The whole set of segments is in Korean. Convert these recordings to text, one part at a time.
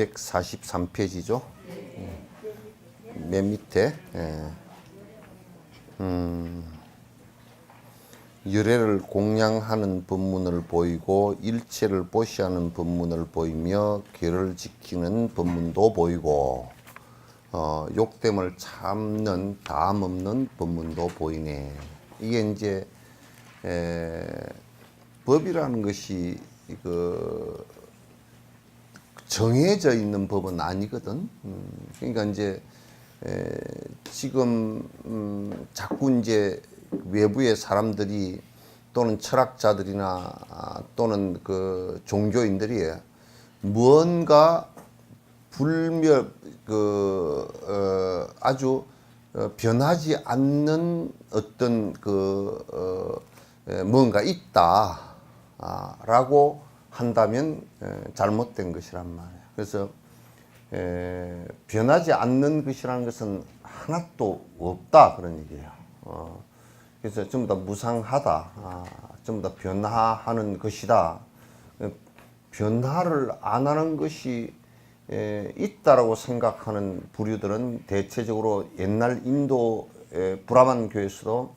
(243페이지죠) 맨 밑에 열애를 공양하는 법문을 보이고 일체를 보시하는 법문을 보이며 결을 지키는 법문도 보이고 욕됨을 참는 다함 없는 법문도 보이네. 이게 이제 법이라는 것이 정해져 있는 법은 아니거든. 그러니까 이제 지금 자꾸 이제 외부의 사람들이 또는 철학자들이나 또는 그 종교인들이 무언가 아주 변하지 않는 어떤 뭔가 있다라고 한다면 잘못된 것이란 말이에요. 그래서 변하지 않는 것이라는 것은 하나도 없다 그런 얘기예요. 그래서 전부 다 무상하다, 전부 다 변화하는 것이다. 변화를 안 하는 것이 있다라고 생각하는 부류들은 대체적으로 옛날 인도 브라만 교에서도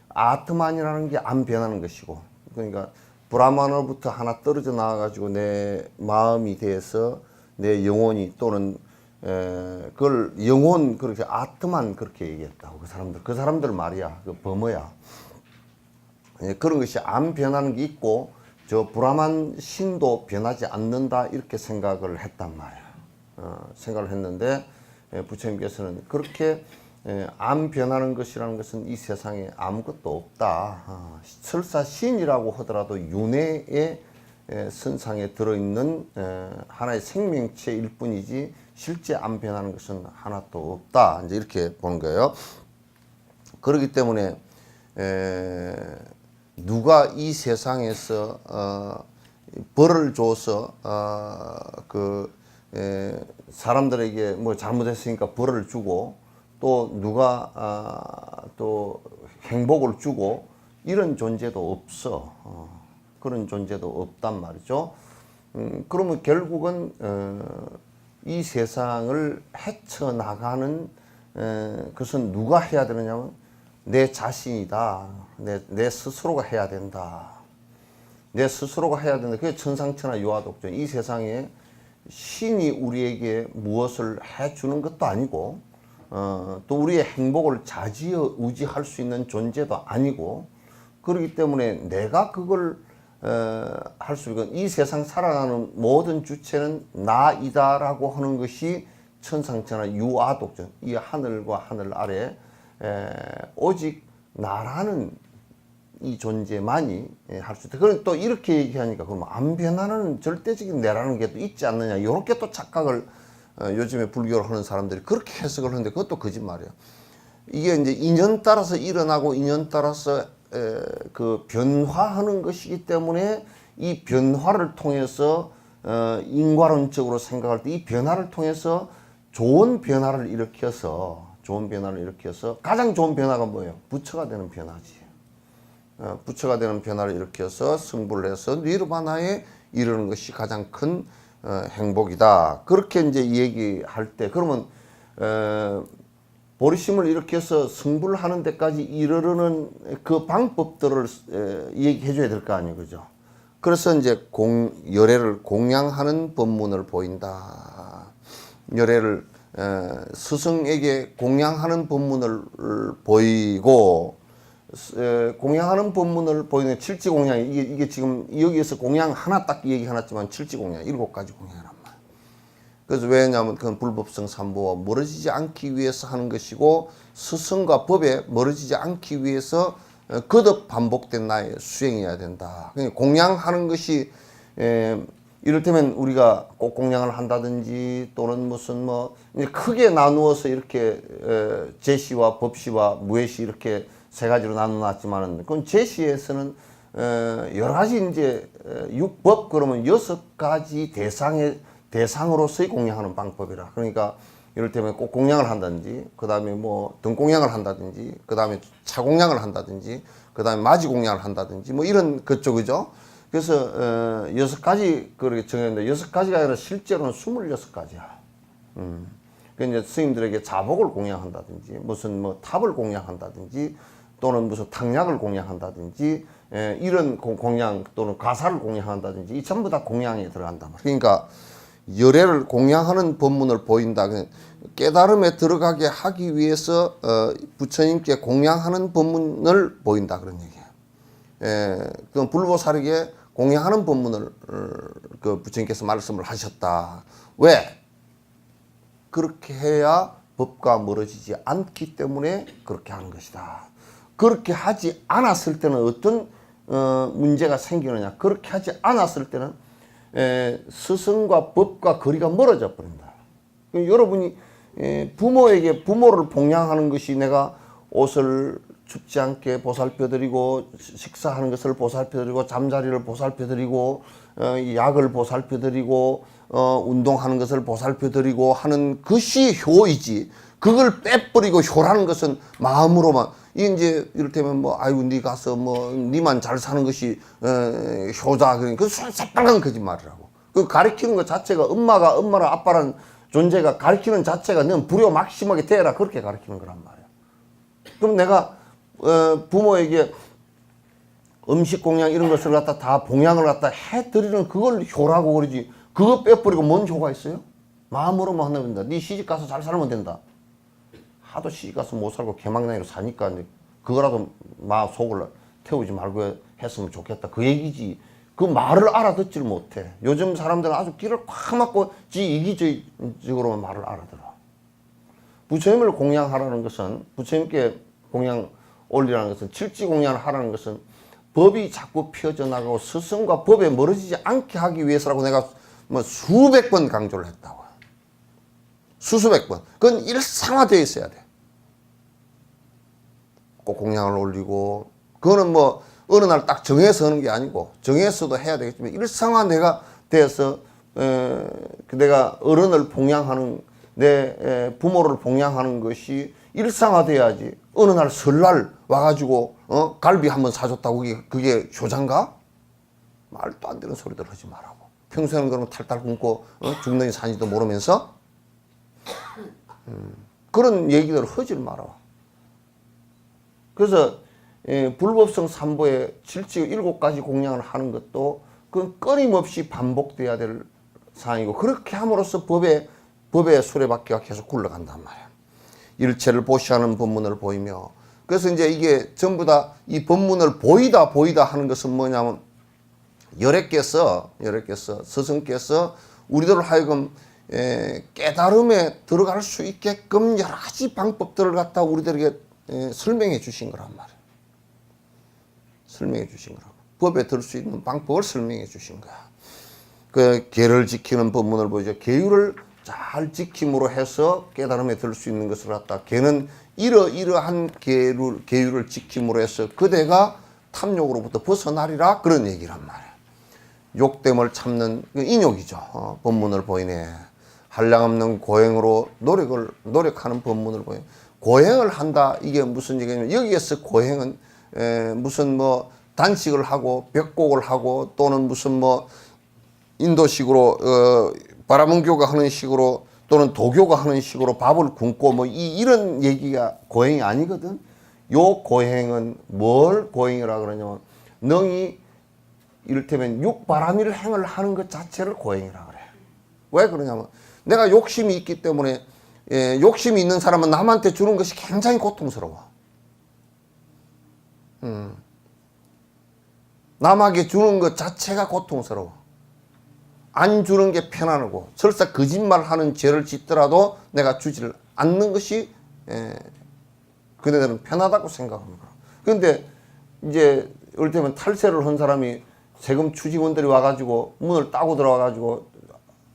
아트만이라는 게 안 변하는 것이고, 그러니까 브라만으로부터 하나 떨어져 나와가지고 내 마음이 돼서 내 영혼이 또는 그걸 영혼 그렇게 아트만 그렇게 얘기했다고 그 사람들 말이야. 그 범어야. 그런 것이 안 변하는 게 있고 저 브라만 신도 변하지 않는다 이렇게 생각을 했단 말이야. 생각을 했는데 부처님께서는 그렇게 안 변하는 것이라는 것은 이 세상에 아무것도 없다. 설사 신이라고 하더라도 윤회의 선상에 들어있는 하나의 생명체일 뿐이지 실제 안 변하는 것은 하나도 없다. 이제 이렇게 보는 거예요. 그렇기 때문에 누가 이 세상에서 벌을 줘서 사람들에게 뭐 잘못했으니까 벌을 주고 또 누가 또 행복을 주고 이런 존재도 없어. 그런 존재도 없단 말이죠. 그러면 결국은 이 세상을 헤쳐나가는 그것은 누가 해야 되느냐면 내 자신이다. 내 스스로가 해야 된다. 내 스스로가 해야 된다. 그게 천상천하 유아독존. 이 세상에 신이 우리에게 무엇을 해주는 것도 아니고 또 우리의 행복을 좌지우지할 수 있는 존재도 아니고, 그렇기 때문에 내가 그걸 할 수 있고 이 세상 살아가는 모든 주체는 나이다라고 하는 것이 천상천하 유아독존. 이 하늘과 하늘 아래 오직 나라는 이 존재만이 할 수 있다. 그럼 또 이렇게 얘기하니까 그럼 안 변하는 절대적인 내라는 게 또 있지 않느냐, 이렇게 또 착각을 요즘에 불교를 하는 사람들이 그렇게 해석을 하는데 그것도 거짓말이에요. 이게 이제 인연 따라서 일어나고 인연 따라서 그 변화하는 것이기 때문에 이 변화를 통해서 인과론적으로 생각할 때 이 변화를 통해서 좋은 변화를 일으켜서 가장 좋은 변화가 뭐예요? 부처가 되는 변화지. 부처가 되는 변화를 일으켜서 승부를 해서 니르바나에 이르는 것이 가장 큰 행복이다. 그렇게 이제 얘기할 때, 그러면 보리심을 일으켜서 승부를 하는 데까지 이르르는 그 방법들을 얘기해 줘야 될 거 아니에요. 그죠? 그래서 이제 열애를 공양하는 법문을 보인다. 열애를 스승에게 공양하는 법문을 보이고, 공양하는 법문을 보이는 칠지공양, 이게 지금 여기에서 공양 하나 딱 얘기해놨지만 칠지공양 7가지 공양이란 말이에요. 그래서 왜냐하면 그건 불법성 삼보와 멀어지지 않기 위해서 하는 것이고, 스승과 법에 멀어지지 않기 위해서 거듭 반복된 나의 수행이어야 된다. 그러니까 공양하는 것이 이를테면 우리가 꼭 공양을 한다든지 또는 무슨 뭐 크게 나누어서 이렇게 제시와 법시와 무예시 이렇게 세 가지로 나눠놨지만은, 그건 제시에서는 여러 가지 이제 육법 그러면 6가지 대상으로서의 공양하는 방법이라. 그러니까 이를테면 꼭 공양을 한다든지, 그 다음에 뭐 등공양을 한다든지, 그 다음에 차공양을 한다든지, 그 다음에 마지공양을 한다든지, 뭐 이런 그쪽이죠. 그래서 6가지 그렇게 정했는데 6가지가 아니라 실제로는 26가지야. 그 이제 스님들에게 자복을 공양한다든지, 무슨 뭐 탑을 공양한다든지, 또는 무슨 탕약을 공양한다든지, 이런 공양 또는 가사를 공양한다든지, 이 전부 다 공양에 들어간단 말이야. 그러니까 열애를 공양하는 법문을 보인다. 깨달음에 들어가게 하기 위해서 부처님께 공양하는 법문을 보인다, 그런 얘기예요. 그건 불보살에게 공양하는 법문을 그 부처님께서 말씀을 하셨다. 왜? 그렇게 해야 법과 멀어지지 않기 때문에 그렇게 하는 것이다. 그렇게 하지 않았을 때는 어떤 문제가 생기느냐. 그렇게 하지 않았을 때는 스승과 법과 거리가 멀어져 버린다. 여러분이 부모를 봉양하는 것이 내가 옷을 춥지 않게 보살펴드리고, 식사하는 것을 보살펴드리고, 잠자리를 보살펴드리고, 약을 보살펴드리고, 운동하는 것을 보살펴드리고 하는 것이 효이지, 그걸 빼버리고 효라는 것은 마음으로만, 이제 이를테면 뭐 아이고 니 가서 뭐 니만 잘 사는 것이 효자, 그러니까 그 새빨간 거짓말이라고. 그 가리키는 것 자체가 엄마랑 아빠란 존재가 가리키는 자체가 넌 불효 막심하게 되라, 그렇게 가리키는 거란 말이야. 그럼 내가 부모에게 음식 공양 이런 것을 갖다 다 봉양을 갖다 해드리는 그걸 효라고 그러지, 그거 빼버리고 뭔 효가 있어요? 마음으로만 한다면 된다. 네 시집 가서 잘 살면 된다. 하도 시집 가서 못 살고 개망나이로 사니까 이제 그거라도 속을 태우지 말고 했으면 좋겠다, 그 얘기지. 그 말을 알아듣지를 못해. 요즘 사람들은 아주 귀를 꽉 막고 지 이기적으로만 말을 알아들어. 부처님을 공양하라는 것은, 부처님께 공양 올리라는 것은, 칠지 공양을 하라는 것은 법이 자꾸 펴져 나가고 스승과 법에 멀어지지 않게 하기 위해서라고 내가 뭐 수백 번 강조를 했다고. 수백 번. 그건 일상화되어 있어야 돼. 꼭 공양을 올리고, 그거는 뭐 어느 날 딱 정해서 하는 게 아니고, 정해서도 해야 되겠지만 일상화 내가 돼서 내가 어른을 봉양하는, 내 부모를 봉양하는 것이 일상화돼야지. 어느 날 설날 와가지고 갈비 한번 사줬다고 그게 효자인가? 말도 안 되는 소리들 하지 말라고. 평소에는 그러면 탈탈 굶고 죽는지 사는지도 모르면서 그런 얘기들을 하지 마라. 그래서 불법성 삼보의 7가지 공양을 하는 것도 그건 끊임없이 반복돼야 될 사항이고, 그렇게 함으로써 법의 수레바퀴가 계속 굴러간단 말이야. 일체를 보시하는 법문을 보이며, 그래서 이제 이게 전부 다 이 법문을 보이다 하는 것은 뭐냐면, 열애께서 스승께서 우리들을 하여금 깨달음에 들어갈 수 있게끔 여러 가지 방법들을 갖다 우리들에게 설명해 주신 거란 말이에요. 설명해 주신 거라고. 법에 들 수 있는 방법을 설명해 주신 거야. 그 계를 지키는 법문을 보이죠. 계율을 잘 지킴으로 해서 깨달음에 들 수 있는 것을 갖다, 계는 이러한 계율을 지킴으로 해서 그대가 탐욕으로부터 벗어나리라, 그런 얘기란 말이야. 욕됨을 참는 인욕이죠. 법문을 보이네. 한량없는 고행으로 노력하는 법문을 보이네. 고행을 한다, 이게 무슨 얘기냐면, 여기에서 고행은 무슨 뭐 단식을 하고 벽곡을 하고 또는 무슨 뭐 인도식으로 바라문교가 하는 식으로 또는 도교가 하는 식으로 밥을 굶고 뭐 이런 얘기가 고행이 아니거든. 요 고행은 뭘 고행이라 그러냐면 능히 이를테면 육바라밀 행을 하는 것 자체를 고행이라 그래. 왜 그러냐면 내가 욕심이 있기 때문에 욕심이 있는 사람은 남한테 주는 것이 굉장히 고통스러워. 남에게 주는 것 자체가 고통스러워. 안 주는 게 편안하고 설사 거짓말하는 죄를 짓더라도 내가 주지를 않는 것이 그네들은 편하다고 생각합니다. 그런데 이제 이를테면 탈세를 한 사람이 세금 추징원들이 와가지고 문을 따고 들어와가지고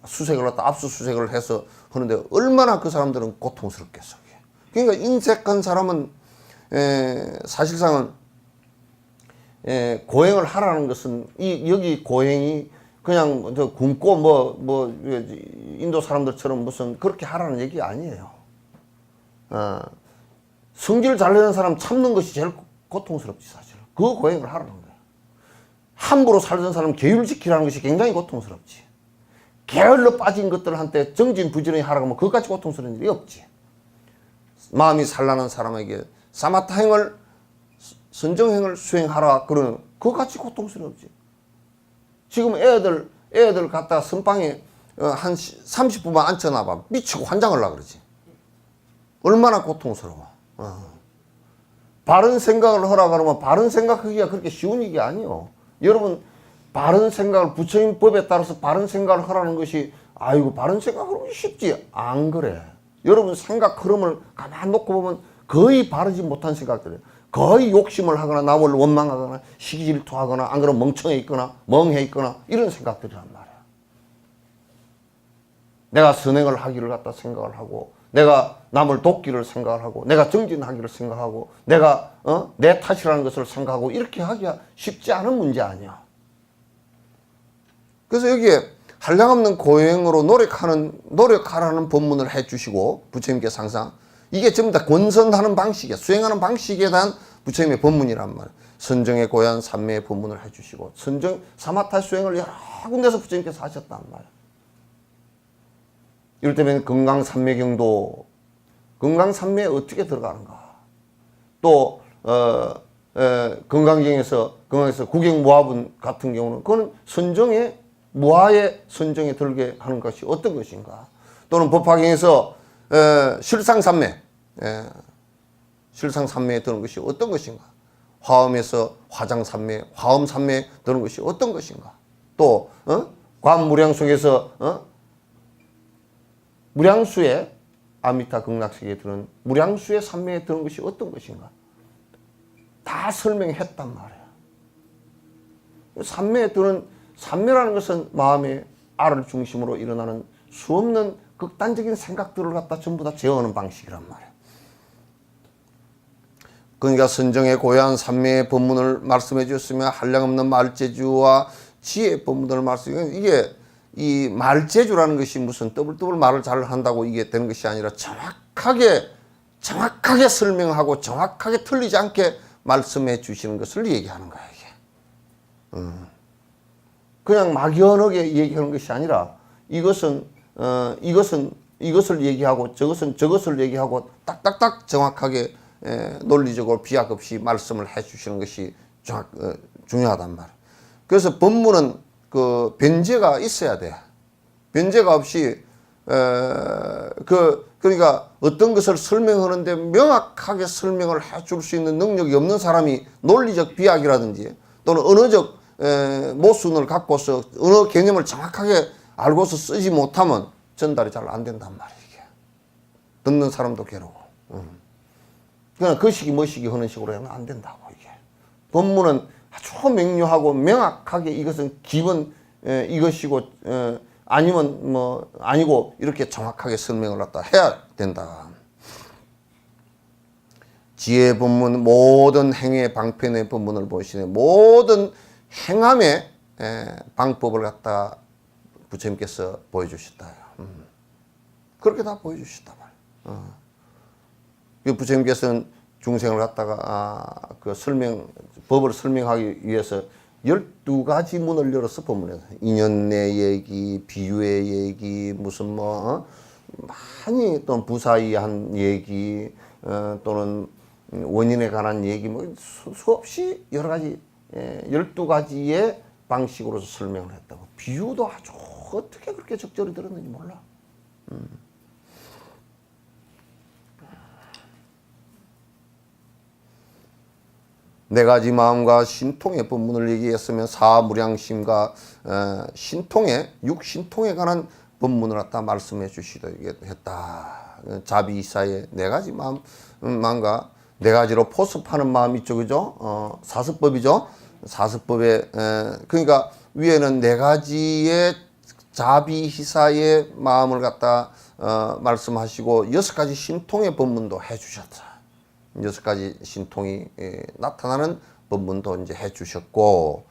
수색을 했다 압수수색을 해서 하는데 얼마나 그 사람들은 고통스럽겠어. 그러니까 인색한 사람은 사실상은 고행을 하라는 것은 여기 고행이 그냥 저 굶고 뭐 인도 사람들처럼 무슨 그렇게 하라는 얘기가 아니에요. 성질 잘 내는 사람 참는 것이 제일 고통스럽지 사실. 그 고행을 하라는 거예요. 함부로 살던 사람 계율 지키라는 것이 굉장히 고통스럽지. 게을러 빠진 것들한테 정진부지런히 하라고 하면 그것까지 고통스러운 일이 없지. 마음이 산란한 사람에게 사마타행을 선정행을 수행하라 그러면 그것같이 고통스럽지. 지금 애들 갖다가 선방에 한 30분만 앉혀놔봐. 미치고 환장하려고 그러지. 얼마나 고통스러워. 바른 생각을 하라 그러면 바른 생각하기가 그렇게 쉬운 일이 아니요. 여러분 바른 생각을 부처님 법에 따라서 바른 생각을 하라는 것이 아이고 바른 생각을 쉽지. 안 그래. 여러분 생각 흐름을 가만 놓고 보면 거의 바르지 못한 생각들이에요. 거의 욕심을 하거나 남을 원망하거나 시기질투하거나 안 그러면 멍청해 있거나 멍해 있거나 이런 생각들이란 말이야. 내가 선행을 하기를 갖다 생각을 하고 내가 남을 돕기를 생각을 하고 내가 정진하기를 생각하고 내가 내 탓이라는 것을 생각하고 이렇게 하기가 쉽지 않은 문제 아니야. 그래서 여기에 한량없는 고행으로 노력하라는 법문을 해주시고 부처님께서 항상 이게 전부 다 권선하는 방식이야. 수행하는 방식에 대한 부처님의 법문이란 말이야. 선정의 고연 삼매의 법문을 해주시고 선정 사마타 수행을 여러 군데서 부처님께서 하셨단 말이야. 이럴 때면 건강삼매경도 건강삼매에 어떻게 들어가는가. 또 건강경에서 구경무화분 같은 경우는 그거는 선정의 무아의 선정에 들게 하는 것이 어떤 것인가. 또는 법화경에서 실상삼매 실상삼매에 드는 것이 어떤 것인가. 화엄에서 화장삼매 화엄삼매에 드는 것이 어떤 것인가. 또 관무량속에서 무량수의 아미타 극락세계에 드는 무량수의 삼매에 드는 것이 어떤 것인가. 다 설명했단 말이야. 삼매에 드는 삼매라는 것은 마음의 알을 중심으로 일어나는 수없는 극단적인 생각들을 갖다 전부 다 제어하는 방식이란 말이에요. 그러니까 선정의 고야한 삼매의 법문을 말씀해 주셨으며 한량없는 말재주와 지혜의 법문을 말씀해. 이게 이 말재주라는 것이 무슨 떠블떠블 말을 잘 한다고 이게 되는 것이 아니라 정확하게 설명하고 정확하게 틀리지 않게 말씀해 주시는 것을 얘기하는 거야 이게. 그냥 막연하게 얘기하는 것이 아니라 이것은 이것을 얘기하고 저것을 얘기하고 딱딱딱 정확하게 논리적으로 비약 없이 말씀을 해 주시는 것이 중요하단 말이에요. 그래서 법문은 그 변제가 있어야 돼. 변제가 없이 그러니까 어떤 것을 설명하는데 명확하게 설명을 해 줄 수 있는 능력이 없는 사람이 논리적 비약이라든지 또는 언어적 모순을 갖고서 언어 개념을 정확하게 알고서 쓰지 못하면 전달이 잘 안 된단 말이에요. 이게. 듣는 사람도 괴로워. 그냥 거시기 머시기 하는 식으로 하면 안 된다고 이게. 법문은 아주 명료하고 명확하게 이것은 기본 이것이고 아니면 뭐 아니고 이렇게 정확하게 설명을 갖다 해야 된다. 지혜 법문 모든 행의 방편의 법문을 보시네. 모든 행함의 방법을 갖다 부처님께서 보여주셨다. 그렇게 다 보여주셨단 말이에요. 부처님께서는 중생을 갖다가 그 법을 설명하기 위해서 12가지 문을 열어서 법문에서 인연의 얘기, 비유의 얘기, 무슨 많이 또 부사이한 얘기 또는 원인에 관한 얘기 뭐 수없이 여러 가지 12가지의 방식으로서 설명을 했다고. 비유도 아주 어떻게 그렇게 적절히 들었는지 몰라. 네 가지 마음과 신통의 법문을 얘기했으면 사무량심과 신통의 육신통에 관한 법문을 갖다 말씀해 주시기도 했다. 자비이사의 네 가지 마음과 네 가지로 포섭하는 마음 있죠, 그죠? 사습법이죠. 사습법에 그러니까 위에는 네 가지의 자비희사의 마음을 갖다 말씀하시고 6가지 신통의 법문도 해주셨다. 6가지 신통이 나타나는 법문도 이제 해주셨고,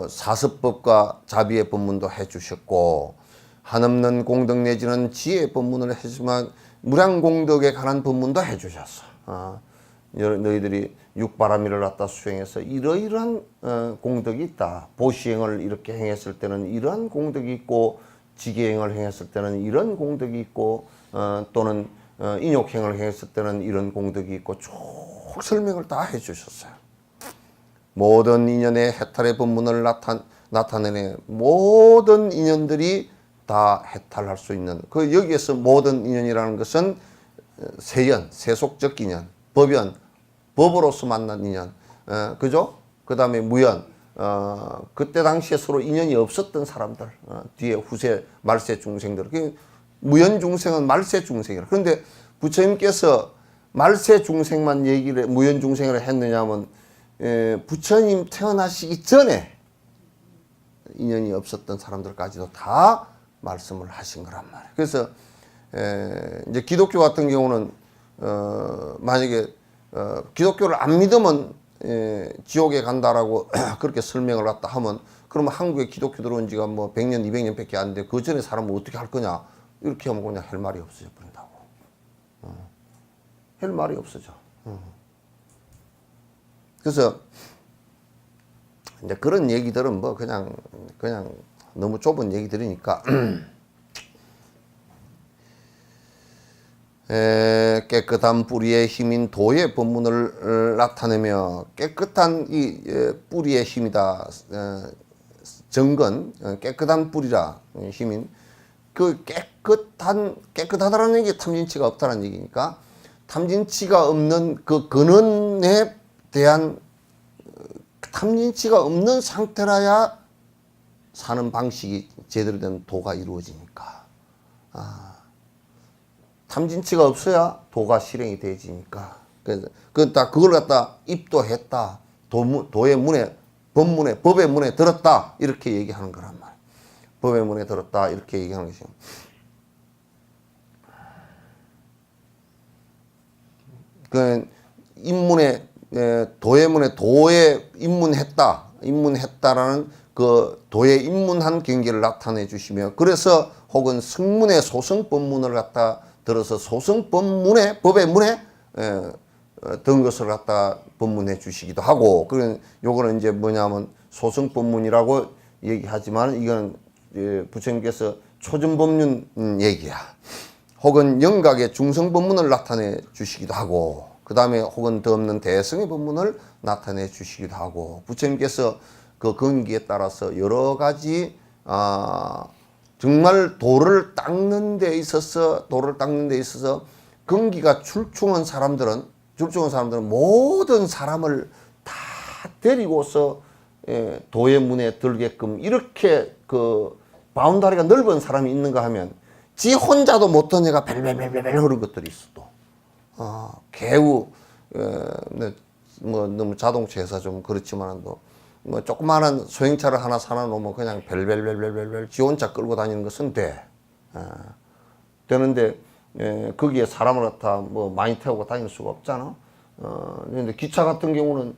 사습법과 자비의 법문도 해주셨고, 한없는 공덕 내지는 지혜의 법문을 해주지만 무량공덕에 관한 법문도 해주셨어. 너희들이 육바라밀을 갖다 수행해서 이러이러한 공덕이 있다. 보시행을 이렇게 행했을 때는 이러한 공덕이 있고, 지계행을 행했을 때는 이런 공덕이 있고, 또는 인욕행을 행했을 때는 이런 공덕이 있고 쭉 설명을 다 해주셨어요. 모든 인연의 해탈의 법문을 나타내는 모든 인연들이 다 해탈할 수 있는 그 여기에서 모든 인연이라는 것은 세연, 세속적 인연, 법연, 법으로서 만난 인연, 그죠? 그 다음에 무연, 그때 당시에 서로 인연이 없었던 사람들, 뒤에 후세 말세 중생들. 무연 중생은 말세 중생이라. 그런데 부처님께서 말세 중생만 무연 중생을 했느냐면 부처님 태어나시기 전에 인연이 없었던 사람들까지도 다 말씀을 하신 거란 말이에요. 그래서 이제 기독교 같은 경우는 만약에 기독교를 안 믿으면 지옥에 간다라고 그렇게 설명을 갖다 하면 그러면 한국에 기독교 들어온 지가 뭐 100년, 200년 밖에 안 돼. 그 전에 사람은 어떻게 할 거냐? 이렇게 하면 그냥 할 말이 없어져 버린다고. 할 말이 없어져. 그래서 이제 그런 얘기들은 뭐 그냥 너무 좁은 얘기들이니까 깨끗한 뿌리의 힘인 도의 법문을 나타내며 깨끗한 이 뿌리의 힘이다. 정건 깨끗한 뿌리라 힘인 그 깨끗하다라는 얘기 탐진치가 없다는 얘기니까 탐진치가 없는 그 근원에 대한 탐진치가 없는 상태라야 사는 방식이 제대로 된 도가 이루어지니까 탐진치가 없어야 도가 실행이 되지니까 그래서 그걸 갖다 입도했다 도의 문에 법의 문에 들었다 이렇게 얘기하는 거란 말이에요. 법의 문에 들었다 이렇게 얘기하는 것이죠. 그 입문에 도의 문에 도에 입문했다라는 그 도에 입문한 경계를 나타내 주시며 그래서 혹은 성문의 소승법문을 갖다 들어서 소승법문에 법의 문에 든 것을 갖다 법문해 주시기도 하고 그런 요거는 이제 뭐냐면 소승법문이라고 얘기하지만 이건 부처님께서 초전법륜 얘기야. 혹은 영각의 중성법문을 나타내 주시기도 하고 그 다음에 혹은 더 없는 대성의 법문을 나타내 주시기도 하고 부처님께서 그 근기에 따라서 여러 가지 정말 도를 닦는 데 있어서 근기가 출중한 사람들은 모든 사람을 다 데리고서 도의 문에 들게끔 이렇게 그 바운다리가 넓은 사람이 있는가 하면 지 혼자도 못한 애가 벨벨벨벨 흐른 것들이 있어 또. 개우 뭐 너무 자동차 회사 좀 그렇지만도 뭐 조그마한 소형차를 하나 사놔 놓으면 그냥 벨벨벨벨벨 지 혼자 끌고 다니는 것은 돼. 되는데 거기에 사람을 갖다 뭐 많이 태우고 다닐 수가 없잖아. 그런데 기차 같은 경우는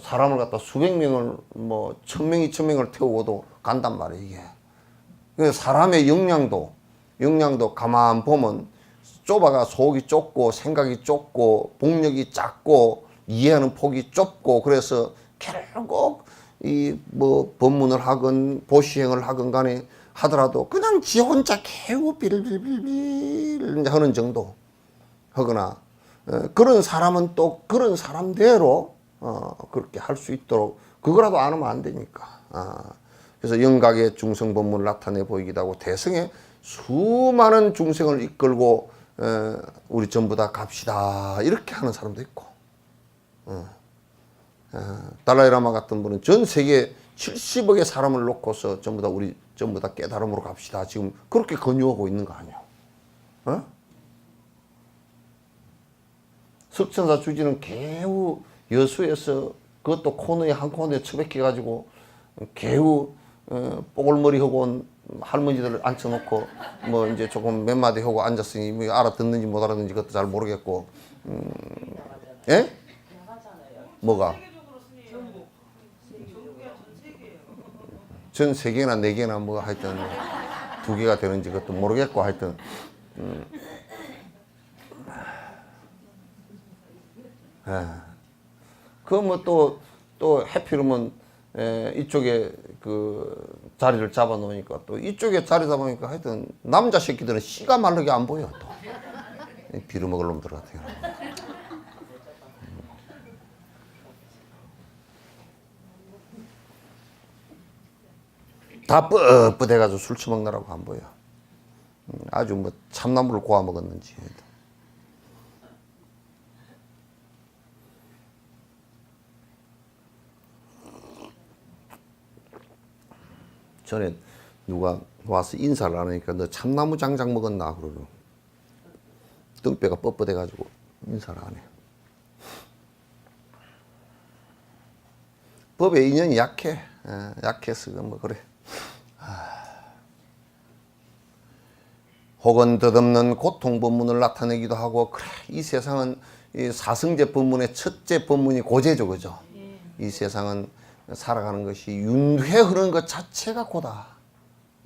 사람을 갖다 수백 명을 뭐 1000명, 2000명을 태우고도 간단 말이야 이게. 그래서 사람의 역량도 가만 보면 좁아가 속이 좁고 생각이 좁고 복력이 작고 이해하는 폭이 좁고 그래서 결국 이 뭐 법문을 하건 보시행을 하건 간에 하더라도 그냥 지 혼자 개우 빌빌빌빌 하는 정도 하거나 그런 사람은 또 그런 사람대로 그렇게 할 수 있도록 그거라도 안 하면 안 되니까. 그래서 영각의 중성본문을 나타내 보이기도 하고 대성의 수많은 중생을 이끌고 우리 전부 다 갑시다 이렇게 하는 사람도 있고 달라이라마 같은 분은 전 세계 70억의 사람을 놓고서 전부 다 우리 전부 다 깨달음으로 갑시다 지금 그렇게 권유하고 있는 거 아니야. 석천사 주지는 개우 여수에서 그것도 코너에 한 코너에 처박혀 가지고 개우 뽀글머리 하고 온 할머니들을 앉혀놓고 뭐 이제 조금 몇 마디 하고 앉았으니 뭐 알아듣는지 못 알아듣는지 그것도 잘 모르겠고 예? 뭐가? 전 세계나 네 개나 뭐 하여튼 두 개가 되는지 그것도 모르겠고 하여튼 그 뭐 또 해피르면 이쪽에 그 자리를 잡아 놓으니까 또 이쪽에 자리 잡으니까 하여튼 남자 새끼들은 씨가 마르게 안 보여 또 비르먹을 놈들 같아요. 다 뻣뻣해가지고 술 처먹느라고 안 보여. 아주 뭐 참나무를 고아 먹었는지. 전에 누가 와서 인사를 안 하니까 너 참나무 장작 먹었나 그러고 등뼈가 뻣뻣해가지고 인사를 안 해. 법의 인연이 약해. 약해서 뭐 그래. 혹은 덧없는 고통 법문을 나타내기도 하고 그래 이 세상은 이 사성제 법문의 첫째 법문이 고제죠, 그죠? 이 세상은 살아가는 것이 윤회 흐르는 것 자체가 고다.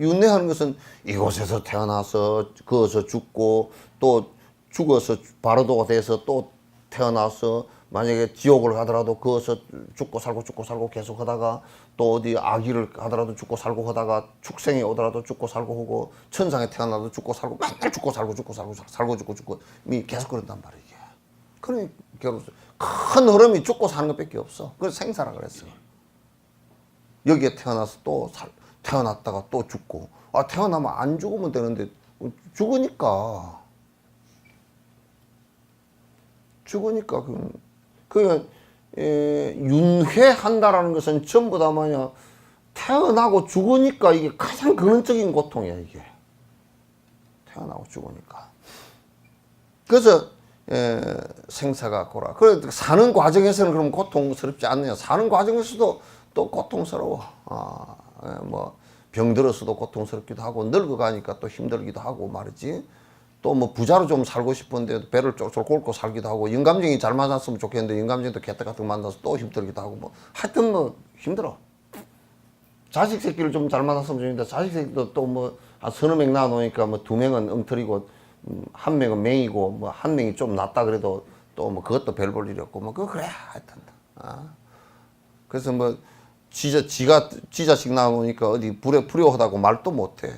윤회하는 것은 이곳에서 태어나서 거기서 죽고 또 죽어서 바로도가 돼서 또 태어나서 만약에 지옥을 가더라도 거기서 죽고 살고 계속 하다가 또 어디 아기를 가더라도 죽고 살고 하다가 축생에 오더라도 죽고 살고 하고 천상에 태어나도 죽고 살고 맨날 죽고 살고 계속 그런단 말이야 이게. 그러니 결국 큰 흐름이 죽고 사는 것밖에 없어. 그래서 생사라 그랬어. 여기에 태어나서 또 태어났다가 또 죽고 태어나면 안 죽으면 되는데 죽으니까 윤회한다라는 것은 전부 다 뭐냐 태어나고 죽으니까 이게 가장 근원적인 고통이야 이게. 태어나고 죽으니까. 그래서 생사가 고라. 그래 사는 과정에서는 그럼 고통스럽지 않네요. 사는 과정에서도 또 고통스러워. 뭐 병들어서도 고통스럽기도 하고 늙어가니까 또 힘들기도 하고 말이지. 또 뭐 부자로 좀 살고 싶은데 배를 쫄쫄 꿇고 살기도 하고 영감쟁이 잘 만났으면 좋겠는데 영감쟁이도 개떡 같은 거 만나서 또 힘들기도 하고 뭐 하여튼 뭐 힘들어. 자식 새끼를 좀 잘 만났으면 좋겠는데 자식 새끼도 또 뭐 한 서너 명 낳아놓으니까 뭐 두 명은 엉터리고 한 명은 맹이고 뭐 한 명이 좀 낫다 그래도 또 뭐 그것도 별 볼 일이 없고 뭐 그래 하여튼. 그래서 뭐 지 자식 낳아놓으니까 어디 불효하다고 말도 못해.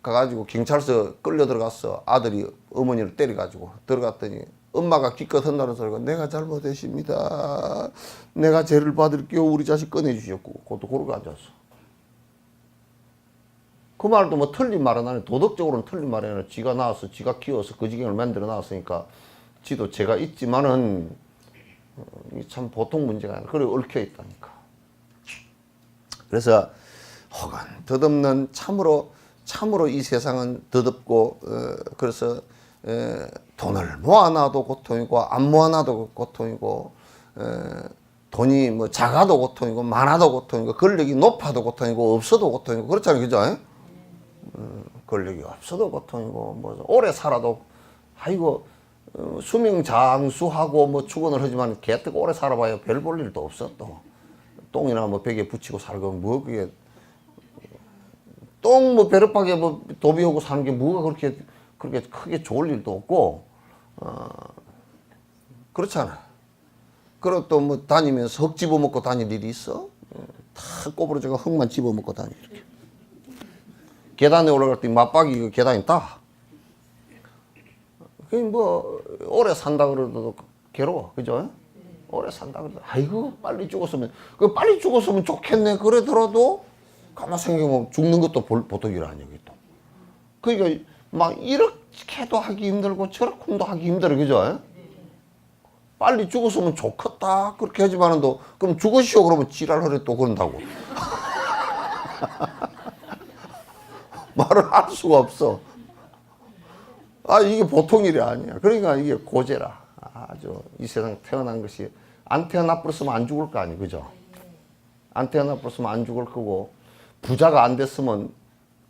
가가지고 경찰서 끌려 들어갔어. 아들이 어머니를 때려가지고 들어갔더니 엄마가 기껏 한다는 소리가 내가 잘못했습니다. 내가 죄를 받을게요. 우리 자식 꺼내주셨고 그것도 그러고 앉았어. 그 말도 뭐 틀린 말은 아니야. 도덕적으로는 틀린 말이 아니라 지가 낳아서 지가 키워서 그 지경을 만들어 놨으니까 지도 죄가 있지만은 참 보통 문제가 아니라 그래 얽혀 있다니까. 그래서 혹은 덧없는 참으로 이 세상은 덧없고 그래서 돈을 모아놔도 고통이고 안 모아놔도 고통이고 돈이 뭐 작아도 고통이고 많아도 고통이고 권력이 높아도 고통이고 없어도 고통이고 그렇잖아요, 그죠? 권력이 없어도 고통이고 뭐 오래 살아도 아이고 수명 장수하고 뭐 축원을 하지만 개떡 오래 살아봐야 별 볼 일도 없어. 또 똥이나 뭐 벽에 붙이고 살고 뭐 그게 똥 뭐 베르박에 뭐 도비하고 사는 게 뭐가 그렇게 크게 좋을 일도 없고 그렇잖아. 그리고 또 뭐 다니면서 흙 집어먹고 다닐 일이 있어? 다 꼬부러져가 흙만 집어먹고 다니 이렇게. 계단에 올라갈 때 맞박이 그 계단이 다. 그 뭐 오래 산다 그래도 괴로워, 그죠? 오래 산다 그래도 아이고 빨리 죽었으면 그 빨리 죽었으면 좋겠네 그러더라도 가만 생각해보면 죽는 것도 보통 일 아니야, 또. 그러니까 막 이렇게도 하기 힘들고 저렇게도 하기 힘들어, 그죠? 빨리 죽었으면 좋겠다 그렇게 하지만은 또 그럼 죽으시오 그러면 지랄하래 또 그런다고. 말을 할 수가 없어. 아 이게 보통 일이 아니야. 그러니까 이게 고재라. 아주 이 세상 태어난 것이 안 태어나 버렸으면 안 죽을 거 아니, 그죠? 안 태어나 버렸으면 안 죽을 거고 부자가 안 됐으면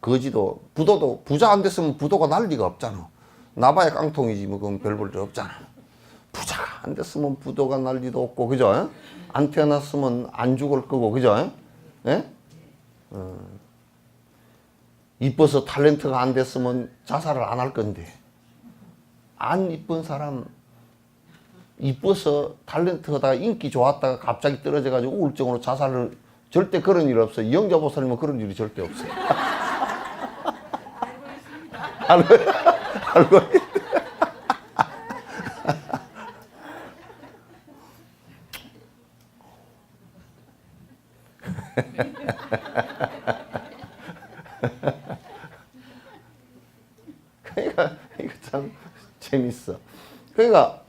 거지도 부도도 부자 안 됐으면 부도가 날 리가 없잖아. 나봐야 깡통이지 뭐 그건 별 볼 일 없잖아. 부자가 안 됐으면 부도가 날 리도 없고, 그죠? 안 태어났으면 안 죽을 거고, 그죠? 예? 이뻐서 탤런트가 안 됐으면 자살을 안 할 건데 안 이쁜 사람 이뻐서 탤런트 하다가 인기 좋았다가 갑자기 떨어져 가지고 우울증으로 자살을 절대 그런 일 없어요. 영자보살님은 그런 일이 절대 없어요. 알고 있 그러니까 이거 참 재밌어. 그러니까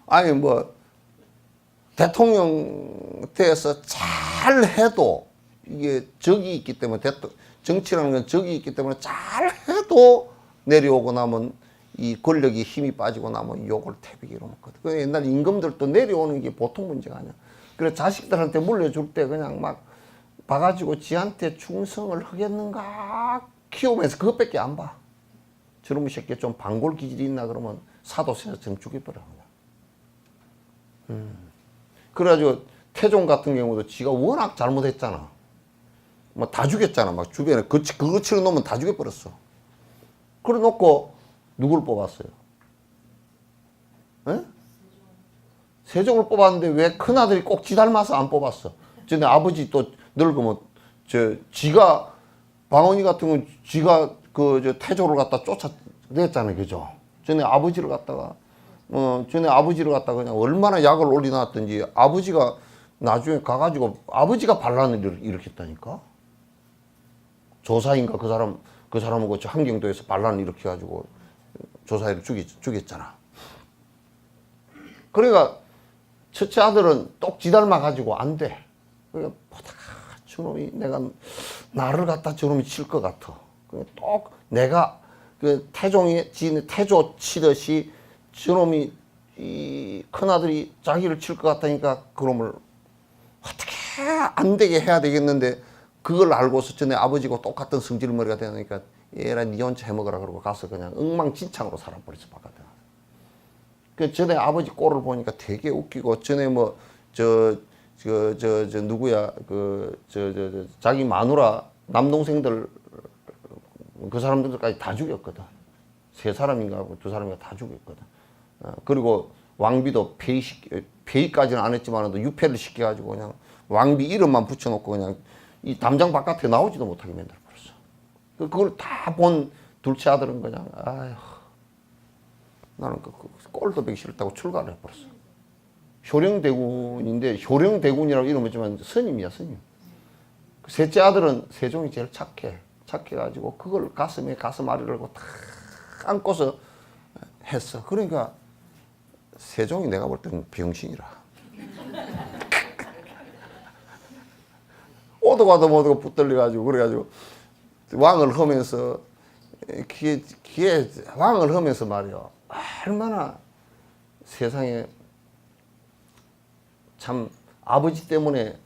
아니 뭐 대통령 때에서 잘 해도 이게 적이 있기 때문에 정치라는 건 적이 있기 때문에 잘 해도 내려오고 나면 이 권력이 힘이 빠지고 나면 욕을 태비기로 먹거든. 그 옛날 임금들도 내려오는 게 보통 문제가 아니야. 그래서 자식들한테 물려줄 때 그냥 막 봐가지고 지한테 충성을 하겠는가 키우면서 그것밖에 안 봐. 저놈의 새끼 좀 반골 기질이 있나 그러면 사도세자처럼 죽여버려. 그래가지고 태종 같은 경우도 지가 워낙 잘못했잖아. 뭐 다 죽였잖아. 막 주변에 그거 치러 놓으면 다 죽여버렸어. 그래 놓고 누굴 뽑았어요? 에? 세종을 뽑았는데 왜 큰아들이 꼭 지 닮아서 안 뽑았어? 전에 아버지 또 늙으면 지가 방언이 같은 건 지가 태조를 갖다 쫓아냈잖아요, 그죠? 전에 아버지를 갖다가 그냥 얼마나 약을 올려놨든지 아버지가 나중에 가가지고 아버지가 반란을 일으켰다니까. 조사인가 그 사람하고 함경도에서 반란을 일으켜가지고 조사이를 죽였잖아. 그러니까 첫째 아들은 똑지 닮아가지고 안 돼. 그러니까 보다가 저놈이 내가 나를 갖다 저놈이 칠 것 같아. 그러니까 똑 내가 그 태조 치듯이 저놈이 이 큰아들이 자기를 칠 것 같다니까 그놈을 어떻게 안 되게 해야 되겠는데 그걸 알고서 전에 아버지가 똑같은 성질머리가 되니까 얘라 니 혼자 해먹으라 그러고 가서 그냥 엉망진창으로 살아버렸어 바깥에. 그 전에 아버지 꼴을 보니까 되게 웃기고 전에 뭐 누구야 자기 마누라 남동생들 그 사람들까지 다 죽였거든. 3사람인가 2사람인가 다 죽였거든. 그리고 왕비도 폐위까지는 안 했지만 유폐를 시켜가지고 그냥 왕비 이름만 붙여놓고 그냥 이 담장 바깥에 나오지도 못하게 만들어버렸어. 그걸 다 본 둘째 아들은 그냥 아휴 나는 그 꼴도 보기 싫다고 출가를 해버렸어. 효령대군인데 효령대군이라고 이름이지만 스님이야, 스님. 셋째 아들은 세종이 제일 착해가지고 그걸 가슴에 가슴 아래를 걸고 탁 안고서 했어. 그러니까 세종이 내가 볼 때는 병신이라. 오도 가도 못하고 붙들려가지고 그래가지고 왕을 하면서 기에 왕을 하면서 말이야. 얼마나 세상에 참 아버지 때문에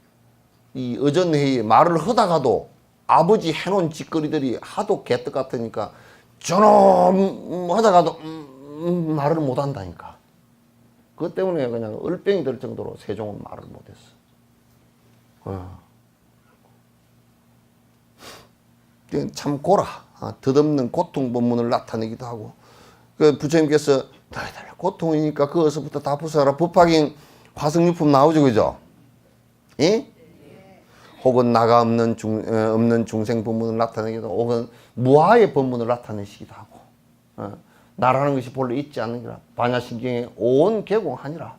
이 어전회의에 말을 하다가도 아버지 해놓은 짓거리들이 하도 개떡 같으니까 저놈 하다가도 말을 못한다니까. 그것 때문에 그냥 얼병이 될 정도로 세종은 말을 못했어. 참 고라. 덧없는 고통 본문을 나타내기도 하고. 그 부처님께서 너희들 고통이니까 그것부터 다 부숴라. 법화경 화성유품 나오죠, 그죠? 예? 혹은 나가 없는 중생 본문을 나타내기도 하고, 혹은 무아의 본문을 나타내시기도 하고, 나라는 것이 본래 있지 않느니라. 반야신경에 온 개공하니라.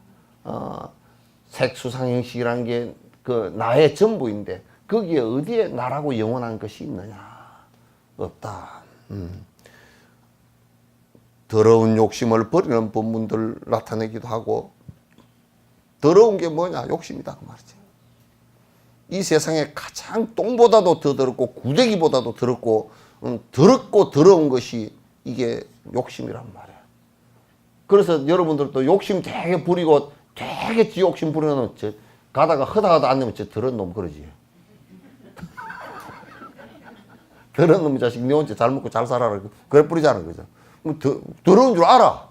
색수상 형식이라는 게 그 나의 전부인데 거기에 어디에 나라고 영원한 것이 있느냐? 없다. 더러운 욕심을 버리는 본문들 나타내기도 하고, 더러운 게 뭐냐? 욕심이다 그 말이지. 이 세상에 가장 똥보다도 더 더럽고 구데기보다도 더럽고 더럽고 더러운 것이 이게 욕심이란 말이야. 그래서 여러분들도 욕심 되게 부리고 되게 지 욕심 부리는 가다가 허다하다 안 되면 저 더러운 놈 그러지. 더러운 놈이 자식 네 혼자 잘 먹고 잘 살아라 그래 뿌리잖아. 그죠? 더러운 줄 알아.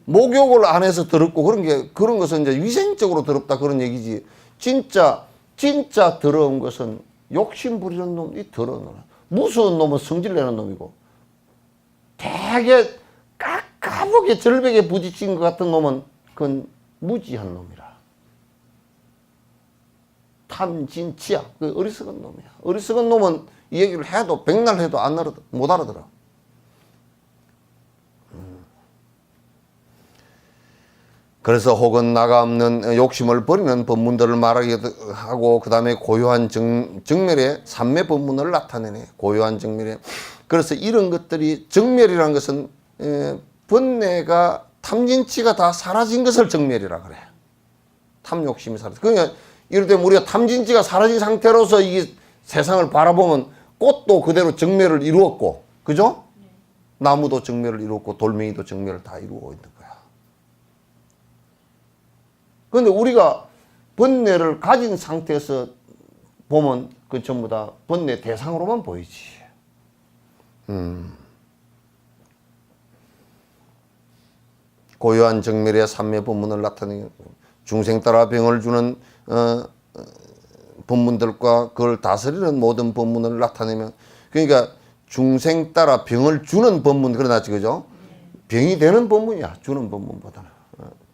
목욕을 안 해서 더럽고 그런 것은 이제 위생적으로 더럽다 그런 얘기지. 진짜 더러운 것은 욕심 부리는 놈이 더러운 놈. 무서운 놈은 성질 내는 놈이고, 되게 까까하게 절벽에 부딪힌 것 같은 놈은 그건 무지한 놈이라. 탐진치야. 그 어리석은 놈이야. 어리석은 놈은 이 얘기를 해도 백날 해도 못 알아들어. 그래서 혹은 나가 없는 욕심을 버리는 법문들을 말하기도 하고, 그 다음에 고요한 정멸의 삼매 법문을 나타내네. 고요한 정멸에. 그래서 이런 것들이, 정멸이라는 것은 번뇌가 탐진치가 다 사라진 것을 정멸이라 그래. 탐욕심이 사라져. 그러니까 이럴 때 우리가 탐진치가 사라진 상태로서 이 세상을 바라보면 꽃도 그대로 정멸을 이루었고, 그죠? 나무도 정멸을 이루었고 돌멩이도 정멸을 다 이루고 있는 거야. 그런데 우리가 번뇌를 가진 상태에서 보면 그 전부 다 번뇌 대상으로만 보이지. 고요한 정멸의 삼매 본문을 나타내는 중생 따라 병을 주는 본문들과 그걸 다스리는 모든 본문을 나타내면, 그러니까 중생 따라 병을 주는 본문, 그러나지 그죠? 병이 되는 본문이야, 주는 본문보다는.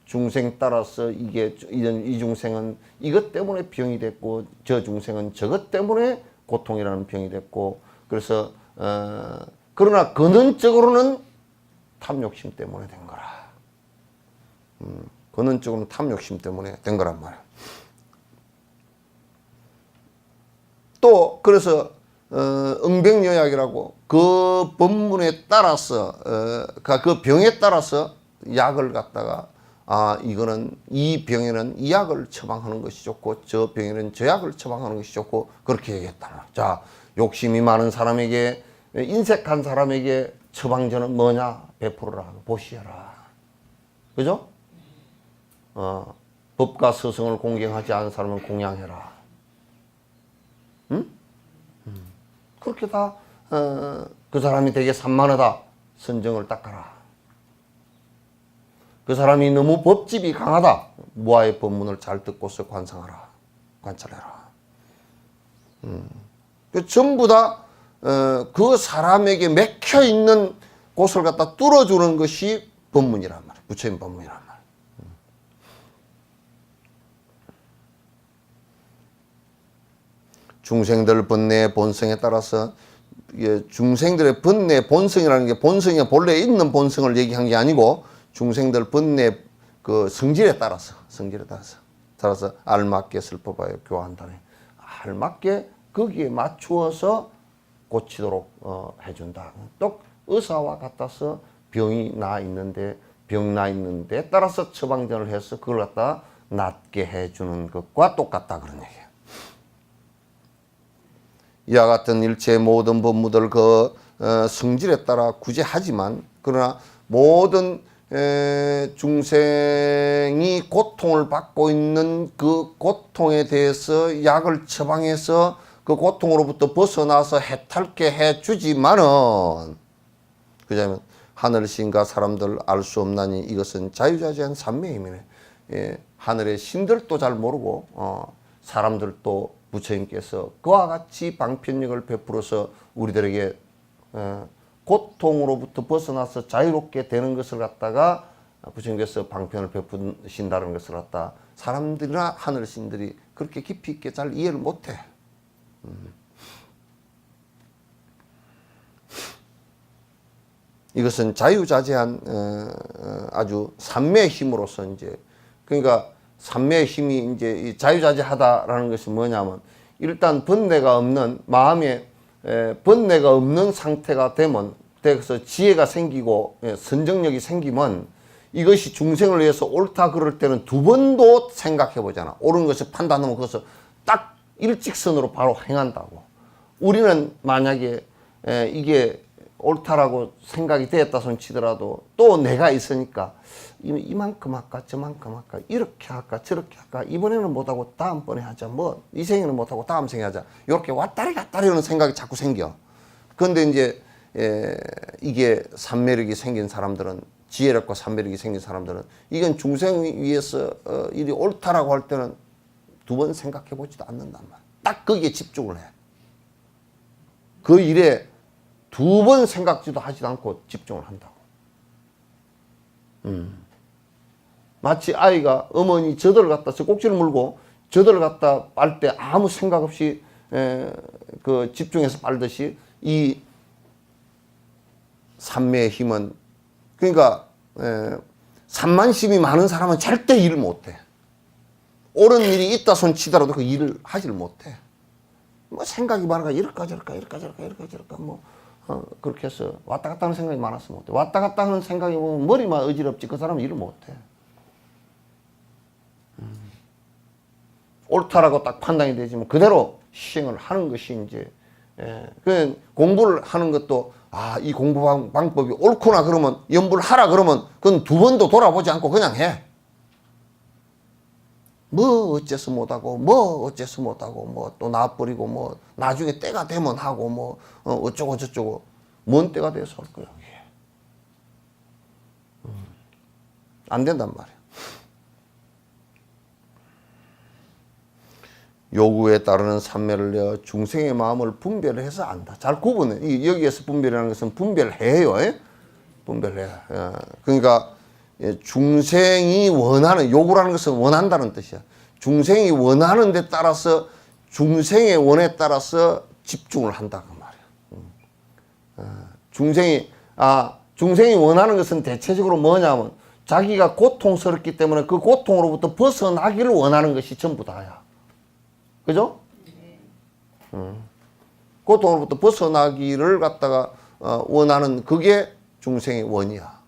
중생 따라서 이 중생은 이것 때문에 병이 됐고, 저 중생은 저것 때문에 고통이라는 병이 됐고, 그래서 그러나 근원적으로는 탐욕심 때문에 된 거라. 근원적으로는 탐욕심 때문에 된 거란 말이야. 또 그래서 응병여약이라고 그 법문에 따라서 그 병에 따라서 약을 갖다가 이거는 이 병에는 이 약을 처방하는 것이 좋고 저 병에는 저 약을 처방하는 것이 좋고 그렇게 얘기했다. 자, 욕심이 많은 사람에게, 인색한 사람에게 처방전은 뭐냐? 베풀어라, 보시해라. 그죠? 법과 스승을 공경하지 않은 사람은 공양해라. 응? 그렇게 다 그 사람이 되게 산만하다, 선정을 닦아라. 그 사람이 너무 법집이 강하다, 무아의 법문을 잘 듣고서 관상하라, 관찰해라. 전부 다 그 사람에게 맥혀 있는 곳을 갖다 뚫어주는 것이 법문이란 말이야. 부처님 법문이란 말이야. 중생들 번뇌의 본성에 따라서, 중생들의 번뇌 본성이라는 게 본성이 본래 있는 본성을 얘기한 게 아니고 중생들 번뇌 그 성질에 따라서 알맞게 슬퍼봐요 교환다네. 알맞게 거기에 맞추어서 고치도록 해준다. 또 의사와 같아서 병이 나 있는데 따라서 처방전을 해서 그걸 갖다 낫게 해주는 것과 똑같다 그런 얘기예요. 이와 같은 일체의 모든 법무들 그 성질에 따라 구제하지만, 그러나 모든 중생이 고통을 받고 있는 그 고통에 대해서 약을 처방해서 그 고통으로부터 벗어나서 해탈케 해주지만은, 그자면 하늘신과 사람들 알 수 없나니 이것은 자유자재한 삼매임이네. 하늘의 신들도 잘 모르고 사람들도 부처님께서 그와 같이 방편력을 베풀어서 우리들에게 고통으로부터 벗어나서 자유롭게 되는 것을 갖다가 부처님께서 방편을 베푸신다는 것을 갖다 사람들이나 하늘신들이 그렇게 깊이 있게 잘 이해를 못해. 이것은 자유자재한 아주 삼매의 힘으로서 이제, 그러니까 삼매의 힘이 이제 이 자유자재하다라는 것이 뭐냐면, 일단 번뇌가 없는 마음에 번뇌가 없는 상태가 되면, 그래서 지혜가 생기고 선정력이 생기면 이것이 중생을 위해서 옳다 그럴 때는 두 번도 생각해 보잖아. 옳은 것을 판단하면 그것을 딱 일직선으로 바로 행한다고. 우리는 만약에 이게 옳다라고 생각이 되었다 손 치더라도 또 내가 있으니까 이만큼 할까 저만큼 할까 이렇게 할까 저렇게 할까 이번에는 못하고 다음번에 하자 뭐 이 생에는 못하고 다음 생에 하자 이렇게 왔다리 갔다리 하는 생각이 자꾸 생겨. 그런데 이제 이게 삼매력이 생긴 사람들은, 지혜력과 삼매력이 생긴 사람들은 이건 중생 위해서 일이 옳다라고 할 때는 두 번 생각해 보지도 않는단 말이야. 딱 거기에 집중을 해. 그 일에 두 번 생각지도 하지도 않고 집중을 한다고. 마치 아이가 어머니 젖을 갖다 꼭지를 물고 젖을 갖다 빨 때 아무 생각 없이 그 집중해서 빨듯이 이 삼매의 힘은, 그러니까 산만심이 많은 사람은 절대 일을 못해. 옳은 일이 있다 손 치더라도 그 일을 하지를 못해. 뭐 생각이 많아가 이럴까 저럴까 이럴까 저럴까 이럴까 저럴까 뭐 그렇게 해서 왔다 갔다 하는 생각이 많아서 못해. 왔다 갔다 하는 생각이 보면 머리만 어지럽지 그 사람은 일을 못해. 옳다라고 딱 판단이 되지만 그대로 시행을 하는 것이 이제 그 공부를 하는 것도 이 공부 방법이 옳구나 그러면 연부를 하라 그러면 그건 두 번도 돌아보지 않고 그냥 해. 뭐 어째서 못하고 뭐 어째서 못하고 뭐 또 놔버리고 뭐 나중에 때가 되면 하고 뭐 어쩌고 저쩌고 뭔 때가 돼서 할 거야. 안 된단 말이야. 요구에 따르는 삼매를 내어 중생의 마음을 분별을 해서 안다. 잘 구분해. 여기에서 분별이라는 것은 분별해요. 분별해. 그러니까 중생이 원하는, 요구라는 것은 원한다는 뜻이야. 중생이 원하는 데 따라서 중생의 원에 따라서 집중을 한다 그 말이야. 중생이 원하는 것은 대체적으로 뭐냐면 자기가 고통스럽기 때문에 그 고통으로부터 벗어나기를 원하는 것이 전부 다야. 그죠? 고통으로부터 벗어나기를 갖다가 원하는 그게 중생의 원이야.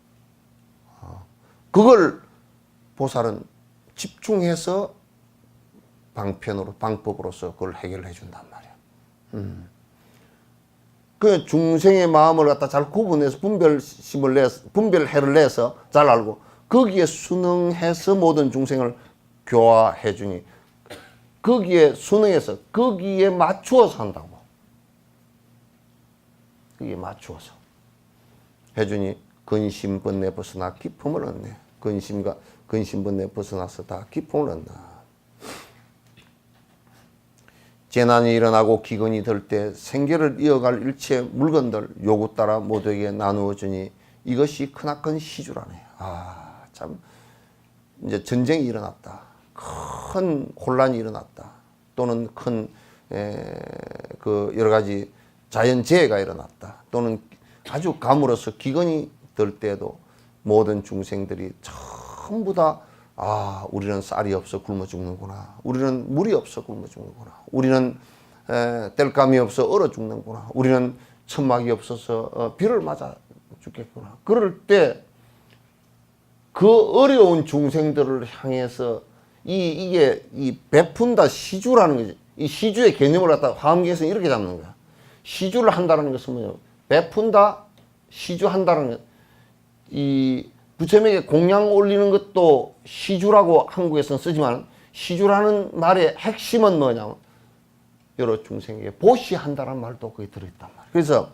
그걸 보살은 집중해서 방법으로서 그걸 해결해 준단 말이야. 그 중생의 마음을 갖다 잘 구분해서 분별해를 내서 잘 알고 거기에 순응해서 모든 중생을 교화해 주니 거기에 순응해서 거기에 맞추어서 한다고. 거기에 맞추어서 해주니 근심번뇌 벗어나 기쁨을 얻네. 근심번뇌 벗어나서 다 기쁨을 얻나. 재난이 일어나고 기근이 들 때 생계를 이어갈 일체 물건들 요구 따라 모두에게 나누어 주니 이것이 크나큰 시주라네. 참 이제 전쟁이 일어났다. 큰 혼란이 일어났다. 또는 큰 그 여러 가지 자연재해가 일어났다. 또는 아주 가물어서 기근이 들 때에도 모든 중생들이 전부 다 우리는 쌀이 없어 굶어 죽는구나. 우리는 물이 없어 굶어 죽는구나. 우리는 땔감이 없어 얼어 죽는구나. 우리는 천막이 없어서 비를 맞아 죽겠구나. 그럴 때 그 어려운 중생들을 향해서 이게 베푼다 시주라는 거지. 이 시주의 개념을 갖다가 화엄경에서는 이렇게 잡는 거야. 시주를 한다는 것은 뭐냐? 베푼다, 시주한다는 것. 이 부처님에게 공양 올리는 것도 시주라고 한국에서는 쓰지만 시주라는 말의 핵심은 뭐냐면 여러 중생에게 보시한다는 말도 거기 들어있단 말이야. 그래서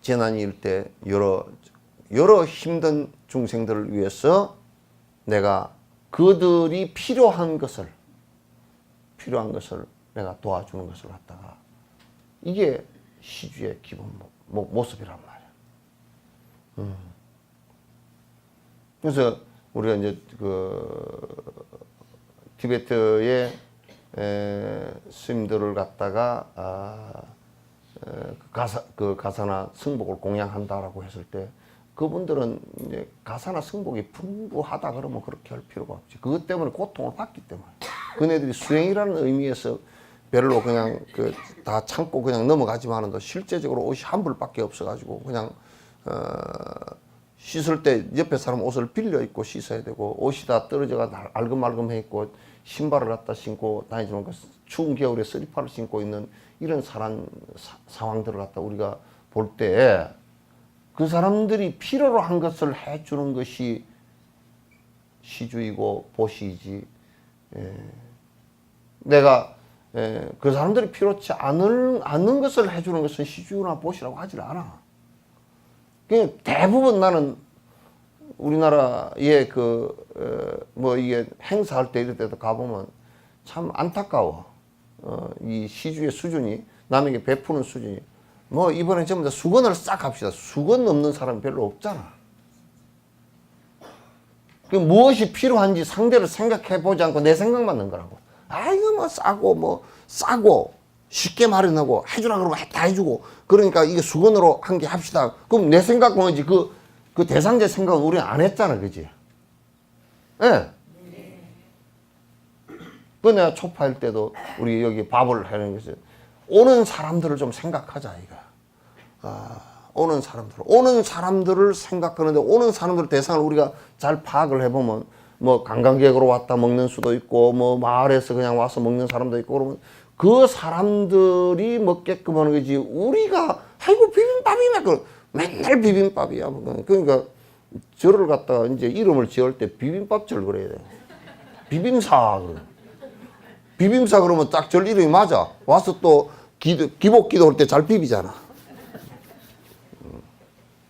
재난이 일 때 여러 힘든 중생들을 위해서 내가 그들이 필요한 것을 내가 도와주는 것을 갖다가 이게 시주의 기본 모습이란 말이야. 그래서 우리가 이제 티베트의 스님들을 갖다가 가사나 승복을 공양한다라고 했을 때 그분들은 이제 가사나 승복이 풍부하다 그러면 그렇게 할 필요가 없지. 그것 때문에 고통을 받기 때문에. 그네들이 수행이라는 의미에서 별로 그냥 다 참고 그냥 넘어가지만은 실제적으로 옷이 한 벌밖에 없어가지고 그냥 씻을 때 옆에 사람 옷을 빌려 입고 씻어야 되고 옷이 다 떨어져가 알금알금해 있고 신발을 갖다 신고 다니지만 그 추운 겨울에 쓰리팔을 신고 있는 이런 상황들을 갖다 우리가 볼 때 그 사람들이 필요로 한 것을 해주는 것이 시주이고 보시이지. 내가 그 사람들이 필요치 않는 것을 해주는 것은 시주나 보시라고 하질 않아. 대부분 나는 우리나라의 이게 행사할 때 이럴 때도 가보면 참 안타까워. 이 시주의 수준이, 남에게 베푸는 수준이. 이번에 전부 다 수건을 싹 합시다. 수건 없는 사람이 별로 없잖아. 무엇이 필요한지 상대를 생각해 보지 않고 내 생각만 넣는 거라고. 이거 싸고, 쉽게 마련하고, 해주라 그러면 다 해주고, 그러니까 이게 수건으로 한 개 합시다. 그럼 내 생각은 이지 그 대상자 생각은 우리는 안 했잖아. 그지? 예. 내가 초파일 때도 우리 여기 밥을 하는 것이 오는 사람들을 좀 생각하자, 이거. 오는 사람들을 생각하는데 오는 사람들 대상을 우리가 잘 파악을 해보면 관광객으로 왔다 먹는 수도 있고 마을에서 그냥 와서 먹는 사람도 있고 그러면 그 사람들이 먹게끔 하는 거지 우리가 아이고 비빔밥이면 맨날 비빔밥이야. 그러니까 절을 갖다가 이제 이름을 지을 때 비빔밥절 그래야 돼. 비빔사 그러면 딱 절 이름이 맞아. 와서 또 기복 기도할 때 잘 비비잖아.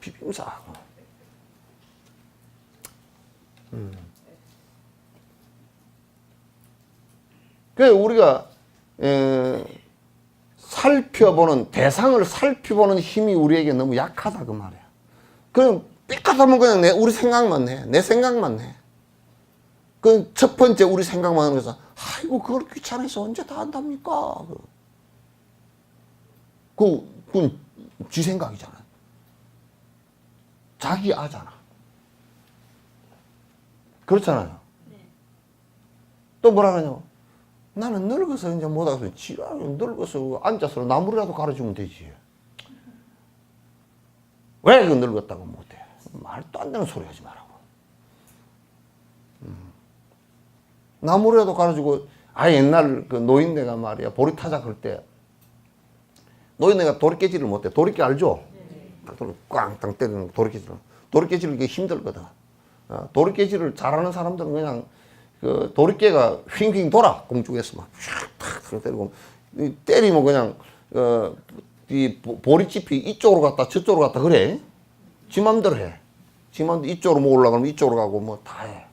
비빔사. 그래서 우리가 대상을 살펴보는 힘이 우리에게 너무 약하다 그 말이야. 그냥 삐끗하면 그냥 우리 생각만 해. 내 생각만 해. 그 첫 번째 우리 생각만 하는 거서 아이고 그걸 귀찮아서 언제 다 한답니까? 그건 지 생각이잖아. 자기 아잖아. 그렇잖아요. 또 뭐라 그러냐고. 나는 늙어서 이제 못하겠어. 지랄, 늙어서 앉아서 나무라도 가르치면 되지. 왜 그 늙었다고 못해? 말도 안 되는 소리 하지 말라고. 나무라도 가르치고, 옛날 그 노인네가 말이야, 보리타작 할 때, 노인네가 도리깨질을 못해. 도리깨 알죠? 꽝땅 때리는 도리깨질. 도리깨질 이게 힘들거든. 도리깨질을 잘하는 사람들은 그냥 그 도리깨가 휙휙 돌아. 공중에서 막 탁 때리고 때리면 그냥 이 보리집이 이쪽으로 갔다 저쪽으로 갔다 그래. 지 맘대로 해. 지 맘대로 이쪽으로 올라가면 이쪽으로 가고 다 해.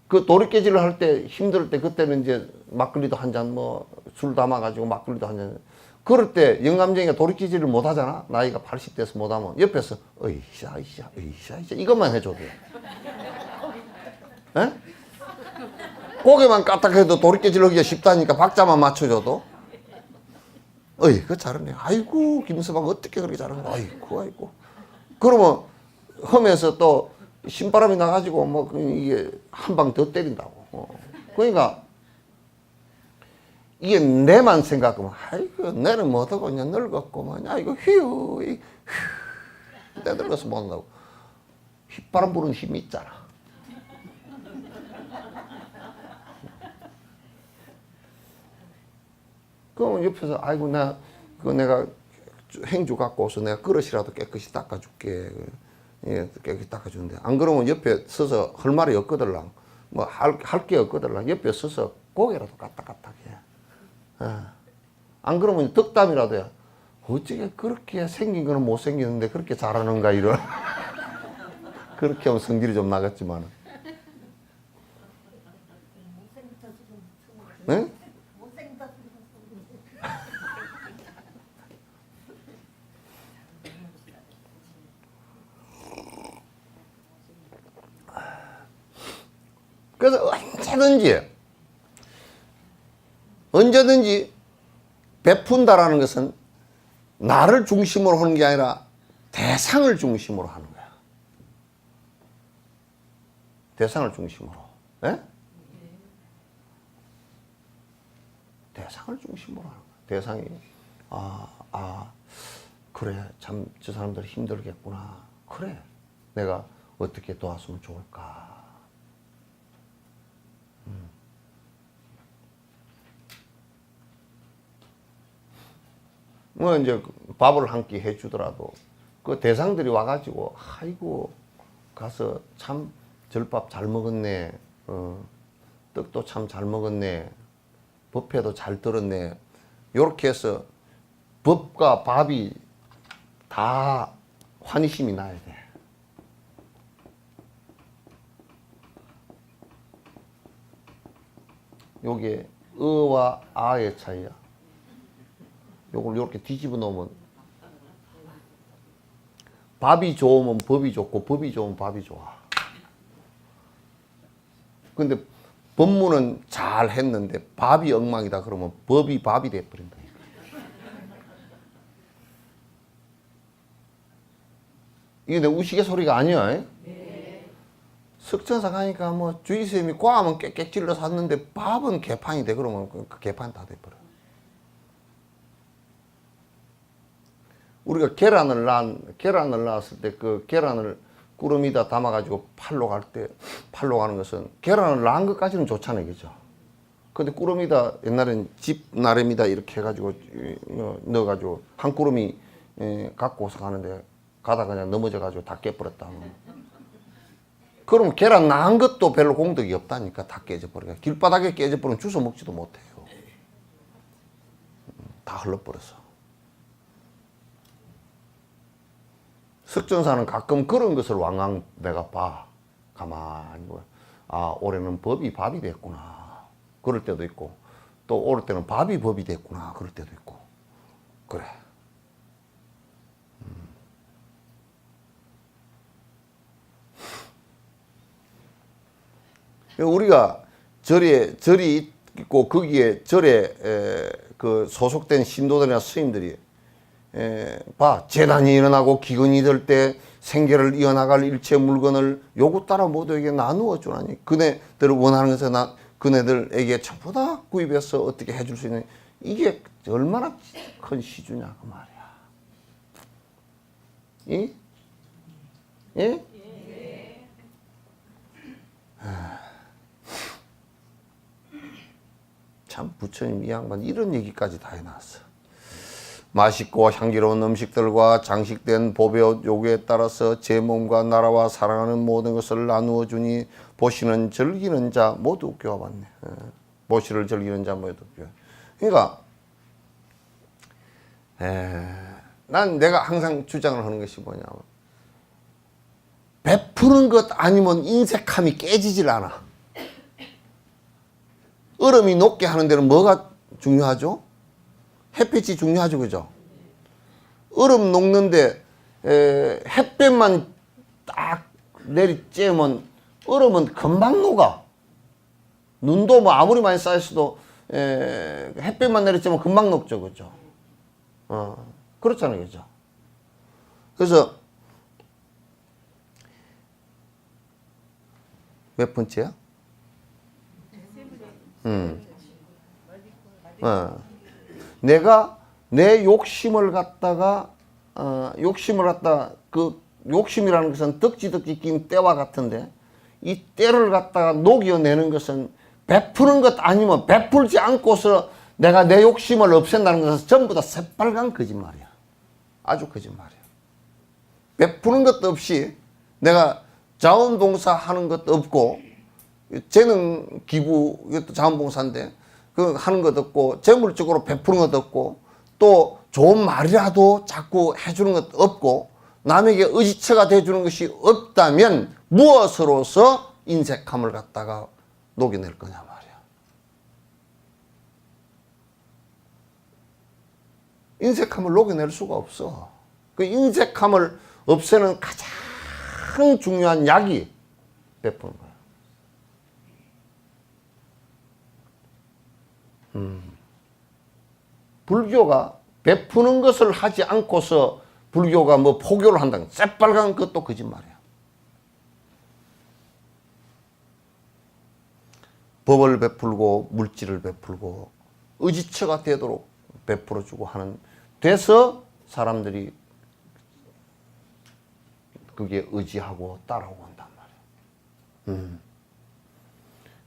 그 도리깨질을 할 때 힘들 때 그때는 이제 막걸리도 한 잔 술 담아가지고 막걸리도 한 잔. 그럴 때 영감쟁이가 도리깨질을 못 하잖아. 나이가 80대에서 못 하면 옆에서 으이샤 이것만 해줘도 돼. 에? 고개만 까딱해도 도리깨질 하기가 쉽다니까 박자만 맞춰줘도 그거 잘하네. 아이고 김서방 어떻게 그렇게 잘하는 거야. 아이고 그러면 험에서 또 신바람이 나가지고 이게 한 방 더 때린다고. 그러니까 이게 내만 생각하면 아이고 내는 못하고 그냥 늙었고 이거 휴 내 늙어서 못한다고. 휘바람 부는 힘이 있잖아. 그러면 옆에서 아이고 내가 행주 갖고 와서 내가 그릇이라도 깨끗이 닦아줄게. 깨끗이 닦아주는데 안 그러면 옆에 서서 할 말이 없거들랑 할 게 없거들랑 옆에 서서 고개라도 까딱까딱해. 안 그러면 덕담이라도 해. 어떻게 그렇게 생긴 거는 못 생기는데 그렇게 잘하는가 이런. 그렇게 하면 성질이 좀 나겠지만. 네? 그래서 언제든지 베푼다라는 것은 나를 중심으로 하는 게 아니라 대상을 중심으로 하는 거야. 대상을 중심으로. 예? 대상을 중심으로 하는 거야. 대상이 그래, 참 저 사람들 힘들겠구나. 그래, 내가 어떻게 도와주면 좋을까. 뭐 이제 밥을 한 끼 해주더라도 그 대상들이 와가지고 아이고 가서 참 절밥 잘 먹었네, 떡도 참 잘 먹었네, 법회도 잘 들었네, 요렇게 해서 법과 밥이 다 환희심이 나야 돼. 요게 어와 아의 차이야. 요걸 이렇게 뒤집어 놓으면 밥이 좋으면 법이 좋고 법이 좋으면 밥이 좋아. 근데 법문은 잘 했는데 밥이 엉망이다 그러면 밥이 돼버린다. 이게 내 우스갯소리가 아니야. 네. 석천사 가니까 뭐 주의스님이 꽈하면 깨깨 찔러 샀는데 밥은 개판이 돼. 그러면 그 개판 다 돼버려. 우리가 계란을 낳았을 때 그 계란을 꾸러미에다 담아가지고 팔로 가는 것은 계란을 낳은 것까지는 좋잖아요. 그죠? 근데 꾸러미에다 옛날엔 집 나름이다 이렇게 해가지고 넣어가지고 한 꾸러미 갖고서 가는데 가다가 그냥 넘어져가지고 다 깨버렸다. 그럼 계란 낳은 것도 별로 공덕이 없다니까. 다 깨져버려. 길바닥에 깨져버리면 주워 먹지도 못해요. 다 흘러버렸어. 석전사는 가끔 그런 것을 왕왕 내가 봐. 가만히 보여. 올해는 밥이 됐구나. 그럴 때도 있고, 또 올 때는 밥이 됐구나. 그럴 때도 있고. 그래. 우리가 절이 있고 거기에 절에 그 소속된 신도들이나 스님들이 재난이 일어나고 기근이 될 때 생계를 이어나갈 일체 물건을 요구 따라 모두에게 나누어 주나니 그네들 원하는 것을 그네들에게 전부 다 구입해서 어떻게 해줄 수 있는, 이게 얼마나 큰 시주냐 그 말이야. 이? 예? 참 부처님 이 양반 이런 얘기까지 다 해놨어. 맛있고 향기로운 음식들과 장식된 보배옷 요구에 따라서 제 몸과 나라와 사랑하는 모든 것을 나누어 주니 보시는 즐기는 자 모두 교화받네. 보시를 즐기는 자 모두 교화. 그러니까 난 내가 항상 주장을 하는 것이 뭐냐면 베푸는 것 아니면 인색함이 깨지질 않아. 얼음이 녹게 하는 데는 뭐가 중요하죠? 햇빛이 중요하죠. 그죠? 얼음 녹는데 햇빛만 딱 내리쬐면 얼음은 금방 녹아. 눈도 뭐 아무리 많이 쌓였어도 햇빛만 내리쬐면 금방 녹죠. 그죠? 그렇잖아요. 그죠? 그래서 몇 번째야? 내가 내 욕심을 갖다가 그 욕심이라는 것은 덕지덕지 낀 때와 같은데 이 때를 갖다가 녹여내는 것은 베푸는 것 아니면 베풀지 않고서 내가 내 욕심을 없앤다는 것은 전부 다 새빨간 거짓말이야. 아주 거짓말이야. 베푸는 것도 없이 내가 자원봉사하는 것도 없고 재능 기부 이것도 자원봉사인데 그 하는 것도 없고 재물적으로 베푸는 것도 없고 또 좋은 말이라도 자꾸 해주는 것도 없고 남에게 의지처가 돼주는 것이 없다면 무엇으로서 인색함을 갖다가 녹여낼 거냐 말이야. 인색함을 녹여낼 수가 없어. 그 인색함을 없애는 가장 중요한 약이 베푸는 거야. 불교가 베푸는 것을 하지 않고서 불교가 뭐 포교를 한다는 새빨간 것도 거짓말이야. 법을 베풀고 물질을 베풀고 의지처가 되도록 베풀어주고 하는 돼서 사람들이 그게 의지하고 따라오고 한단 말이야.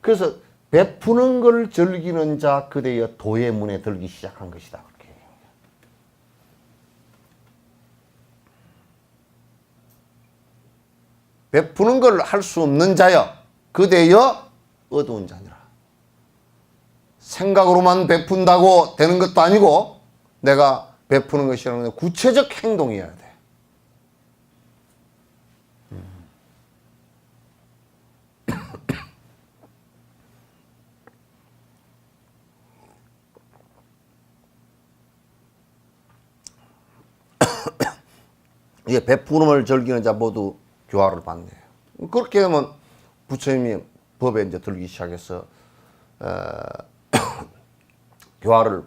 그래서 베푸는 걸 즐기는 자 그대여 도의 문에 들기 시작한 것이다. 그렇게 얘기합니다. 베푸는 걸 할 수 없는 자여 그대여 어두운 자니라. 생각으로만 베푼다고 되는 것도 아니고 내가 베푸는 것이라는 건 구체적 행동이어야 돼. 이게 베푸름을 즐기는 자 모두 교화를 받네요. 그렇게 하면 부처님이 법에 이제 들기 시작해서 교화를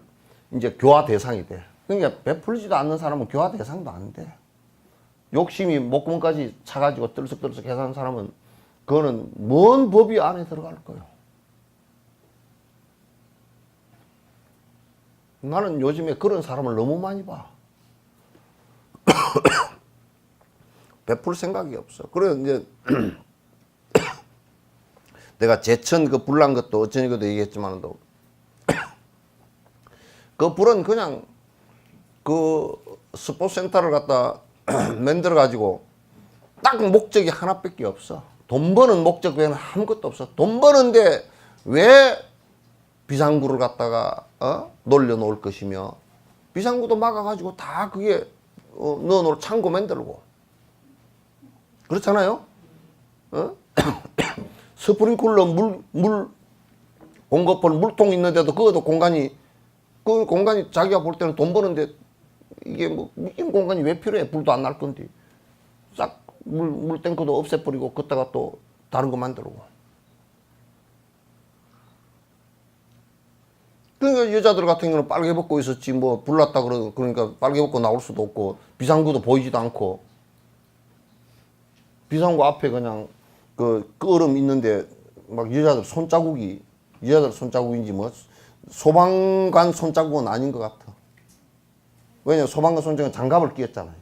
이제 교화 대상이 돼. 그러니까 베풀지도 않는 사람은 교화 대상도 안 돼. 욕심이 목구멍까지 차가지고 떨썩떨썩 해서 사람은 그거는 뭔 법이 안에 들어갈 거예요. 나는 요즘에 그런 사람을 너무 많이 봐. 베풀 생각이 없어. 그래 이제 내가 제천 그 불난 것도 어쩐 것도 얘기했지만도 그 불은 그냥 그 스포츠센터를 갖다 만들어 가지고 딱 목적이 하나밖에 없어. 돈 버는 목적 외에는 아무것도 없어. 돈 버는데 왜 비상구를 갖다가 놀려 놓을 것이며 비상구도 막아 가지고 다 그게 넣어 놓을 창고 만들고 그렇잖아요. 스프링클러 물 공급할 물통 있는데도 그것도 공간이 그 공간이 자기가 볼 때는 돈 버는데 이게 뭐 이 공간이 왜 필요해? 불도 안 날 건데 싹 물 탱크도 없애버리고 그다가 또 다른 거 만들고. 그러니까 여자들 같은 경우는 빨개 벗고 있었지 뭐 불났다 그러니까 빨개 벗고 나올 수도 없고 비상구도 보이지도 않고 비상구 앞에 그냥 그 얼음 있는데 막 여자들 손자국인지 뭐 소방관 손자국은 아닌 것 같아. 왜냐면 소방관 손자국은 장갑을 끼웠잖아.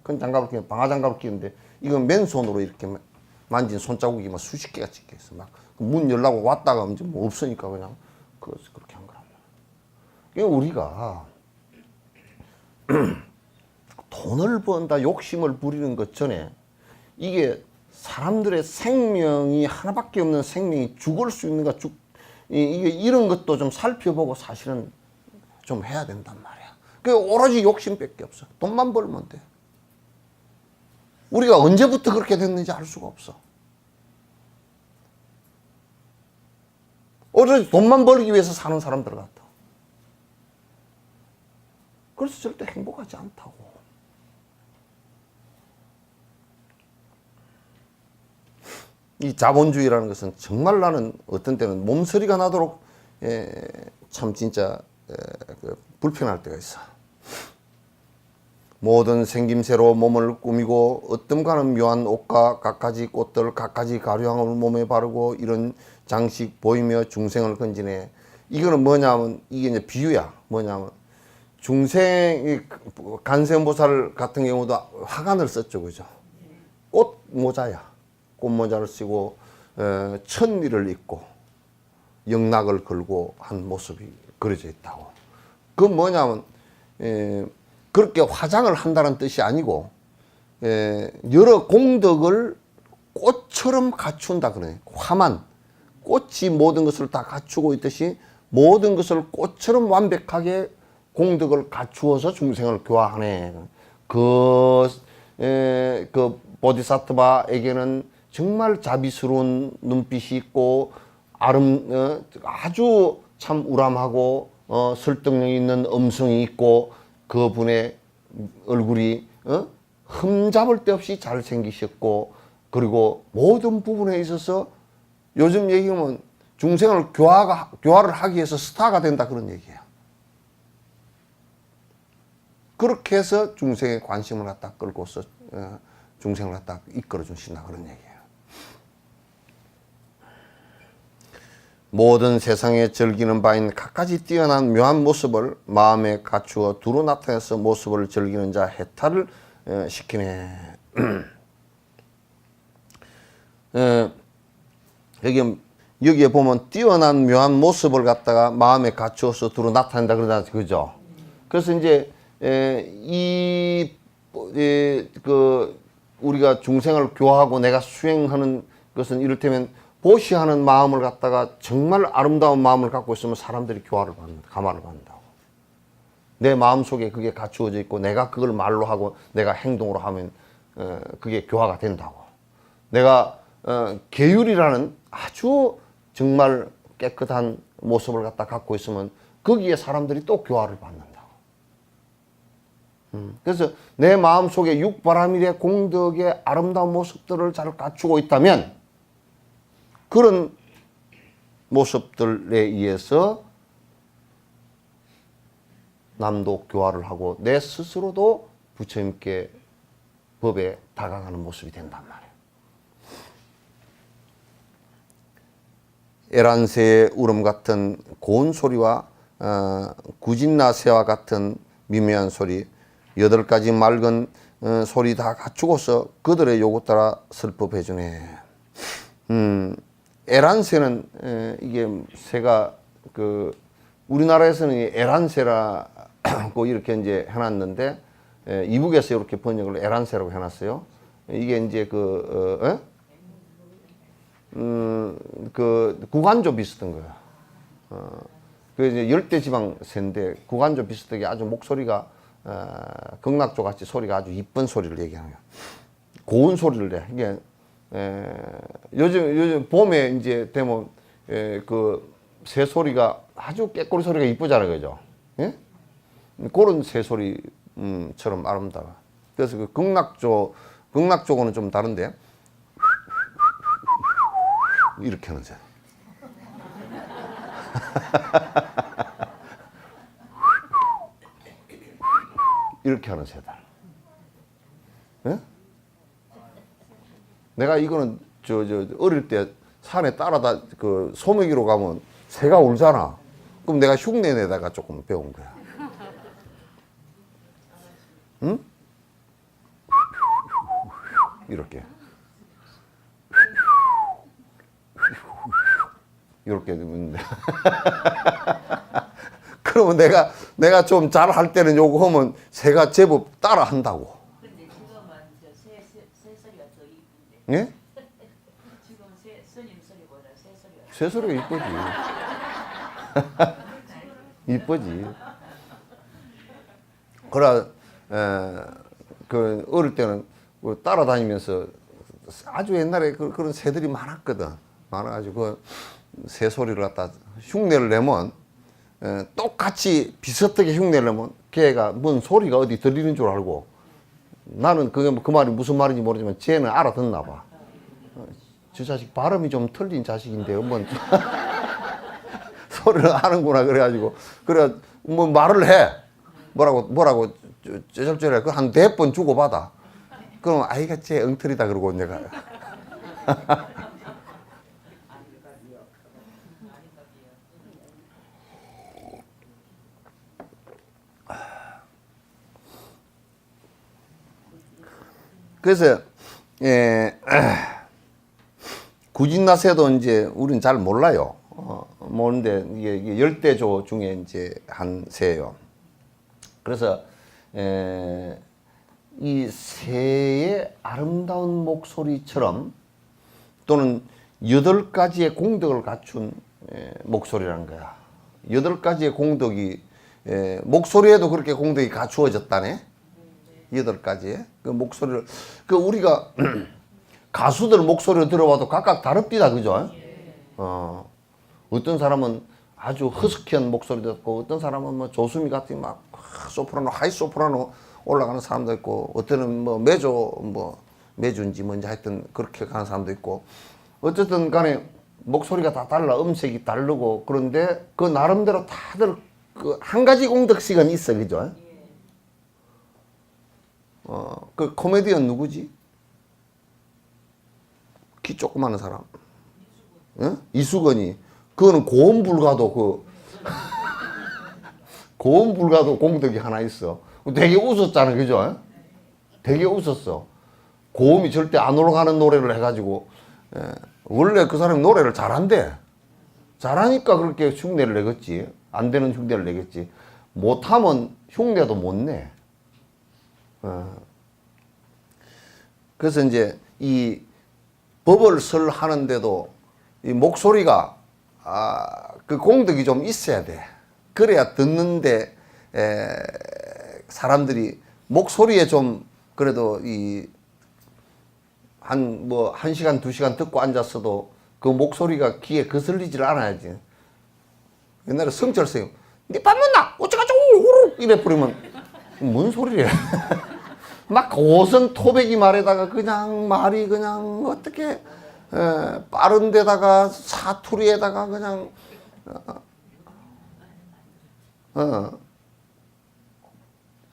큰 장갑을 끼면 방화장갑을 끼는데 이건 맨손으로 이렇게 만진 손자국이 막 수십 개가 찍혀 있어. 막 문 열라고 왔다가 이제 뭐 없으니까 그냥 그렇게 한 거란 말이야. 그러니까 우리가 돈을 번다 욕심을 부리는 것 전에 이게 사람들의 생명이 하나밖에 없는 생명이 죽을 수 있는가 이게 이런 것도 좀 살펴보고 사실은 좀 해야 된단 말이야. 그 오로지 욕심밖에 없어. 돈만 벌면 돼. 우리가 언제부터 그렇게 됐는지 알 수가 없어. 오로지 돈만 벌기 위해서 사는 사람들 같아. 그래서 절대 행복하지 않다고. 이 자본주의라는 것은 정말 나는 어떤 때는 몸서리가 나도록 참 진짜 불편할 때가 있어. 모든 생김새로 몸을 꾸미고 어떤 묘한 옷과 갖가지 꽃들, 갖가지 가루향을 몸에 바르고 이런 장식 보이며 중생을 건지네. 이거는 뭐냐면 이게 이제 비유야. 뭐냐면 중생 간세음보살 같은 경우도 화관을 썼죠, 그죠? 꽃 모자야. 꽃 모자를 쓰고 천리를 입고 영락을 걸고 한 모습이 그려져 있다고. 그건 뭐냐면 그렇게 화장을 한다는 뜻이 아니고 여러 공덕을 꽃처럼 갖춘다 그러네. 화만 꽃이 모든 것을 다 갖추고 있듯이 모든 것을 꽃처럼 완벽하게 공덕을 갖추어서 중생을 교화하네. 그 보디사트바에게는 정말 자비스러운 눈빛이 있고 아주 참 우람하고 설득력 있는 음성이 있고 그분의 얼굴이 흠잡을 데 없이 잘생기셨고 그리고 모든 부분에 있어서 요즘 얘기하면 중생을 교화를 하기 위해서 스타가 된다 그런 얘기예요. 그렇게 해서 중생의 관심을 갖다 끌고서 중생을 갖다 이끌어 주신다 그런 얘기예요. 모든 세상에 즐기는 바인 갖가지 뛰어난 묘한 모습을 마음에 갖추어 두루 나타내서 모습을 즐기는 자 해탈을 시키네. 여기에 보면 뛰어난 묘한 모습을 갖다가 마음에 갖추어서 두루 나타낸다 그러다 그죠? 그래서 이제 우리가 중생을 교화하고 내가 수행하는 것은 이를테면 보시하는 마음을 갖다가 정말 아름다운 마음을 갖고 있으면 사람들이 교화를 받는다, 감화를 받는다고. 내 마음 속에 그게 갖추어져 있고 내가 그걸 말로 하고 내가 행동으로 하면 그게 교화가 된다고. 내가 계율이라는 아주 정말 깨끗한 모습을 갖다 갖고 있으면 거기에 사람들이 또 교화를 받는다고. 그래서 내 마음 속에 육바라밀의 공덕의 아름다운 모습들을 잘 갖추고 있다면 그런 모습들에 의해서 남도 교화를 하고 내 스스로도 부처님께 법에 다가가는 모습이 된단 말이에요. 에란새의 울음 같은 고운 소리와 구진나새와 같은 미묘한 소리, 8가지 맑은 소리 다 갖추고서 그들의 요구 따라 슬퍼해주네. 에란새는 이게 새가 우리나라에서는 에란새라고 이렇게 이제 해놨는데 이북에서 이렇게 번역을 에란새라고 해놨어요. 이게 이제 구간조 비슷한 거야. 그 이제 열대지방 새인데 구간조 비슷하게 아주 목소리가 극락조 같이 소리가 아주 이쁜 소리를 얘기하는 거야. 고운 소리를 내. 이게 요즘 봄에 이제 되면 새 소리가 아주 깨꼬리 소리가 이쁘잖아요, 그죠? 예? 그런 새 소리처럼 아름다워. 그래서 그 극락조고는 좀 다른데 이렇게 하는 새. 이렇게 하는 새다. 예? 내가 이거는 어릴 때 산에 따라다 소매기로 가면 새가 울잖아. 그럼 내가 흉내 내다가 조금 배운 거야. 응? 이렇게. 이렇게 되는데. 그러면 내가 좀 잘할 때는 요거 하면 새가 제법 따라 한다고. 근데 지금은 새 소리가 더 이쁜데. 예? 지금 스님 소리보다 새 소리가. 새 소리가 이쁘지. 이쁘지. 그래, 어릴 때는 따라다니면서 아주 옛날에 그런 새들이 많았거든. 많아가지고 새 소리를 갖다 흉내를 내면 똑같이 비슷하게 흉내를 내면 걔가 뭔 소리가 어디 들리는 줄 알고 나는 그 말이 무슨 말인지 모르지만 쟤는 알아듣나 봐. 저 자식 발음이 좀 틀린 자식인데 한번 소리를 하는구나 그래가지고 그래 뭐 말을 해 뭐라고 쩌절쩌절 해. 한 4번 주고받아. 그럼 아이가 쟤 엉터리다 그러고 내가 그래서 구진나새도 이제 우리는 잘 몰라요. 모르는데 이게 열대조 중에 이제 한 새예요. 그래서 이 새의 아름다운 목소리처럼 또는 8가지의 공덕을 갖춘 목소리라는 거야. 8가지의 공덕이 목소리에도 그렇게 공덕이 갖추어졌다네. 8가지의 그 목소리를 우리가 가수들 목소리를 들어봐도 각각 다릅디다, 그죠? 어떤 사람은 아주 허스키한 목소리 듣고 어떤 사람은 뭐 조수미 같은 막 소프라노, 하이 소프라노 올라가는 사람도 있고 어떤 뭐 메조인지 뭔지 하여튼 그렇게 가는 사람도 있고 어쨌든 간에 목소리가 다 달라, 음색이 다르고, 그런데 그 나름대로 다들 그 한 가지 공덕식은 있어, 그죠? 그 코미디언 누구지? 키 조그마한 사람. 응? 이수건이. 그거는 고음 불가도 고음 불가도 공덕이 하나 있어. 되게 웃었잖아, 그죠? 되게 웃었어. 고음이 절대 안 올라가는 노래를 해가지고, 원래 그 사람이 노래를 잘한대. 잘하니까 그렇게 흉내를 내겠지. 안 되는 흉내를 내겠지. 못하면 흉내도 못 내. 그래서 이제 이 법을 설 하는데도 이 목소리가 그 공덕이 좀 있어야 돼. 그래야 듣는데 사람들이 목소리에 좀 그래도 한 시간, 2시간 듣고 앉았어도 그 목소리가 귀에 거슬리질 않아야지. 옛날에 성철 선생님, 니밥 먹나? 어쩌가저쩌고 이래 부르면 뭔 소리래? 막 고성 토백이 말에다가 그냥 말이 그냥 어떻게 빠른 데다가 사투리에다가 그냥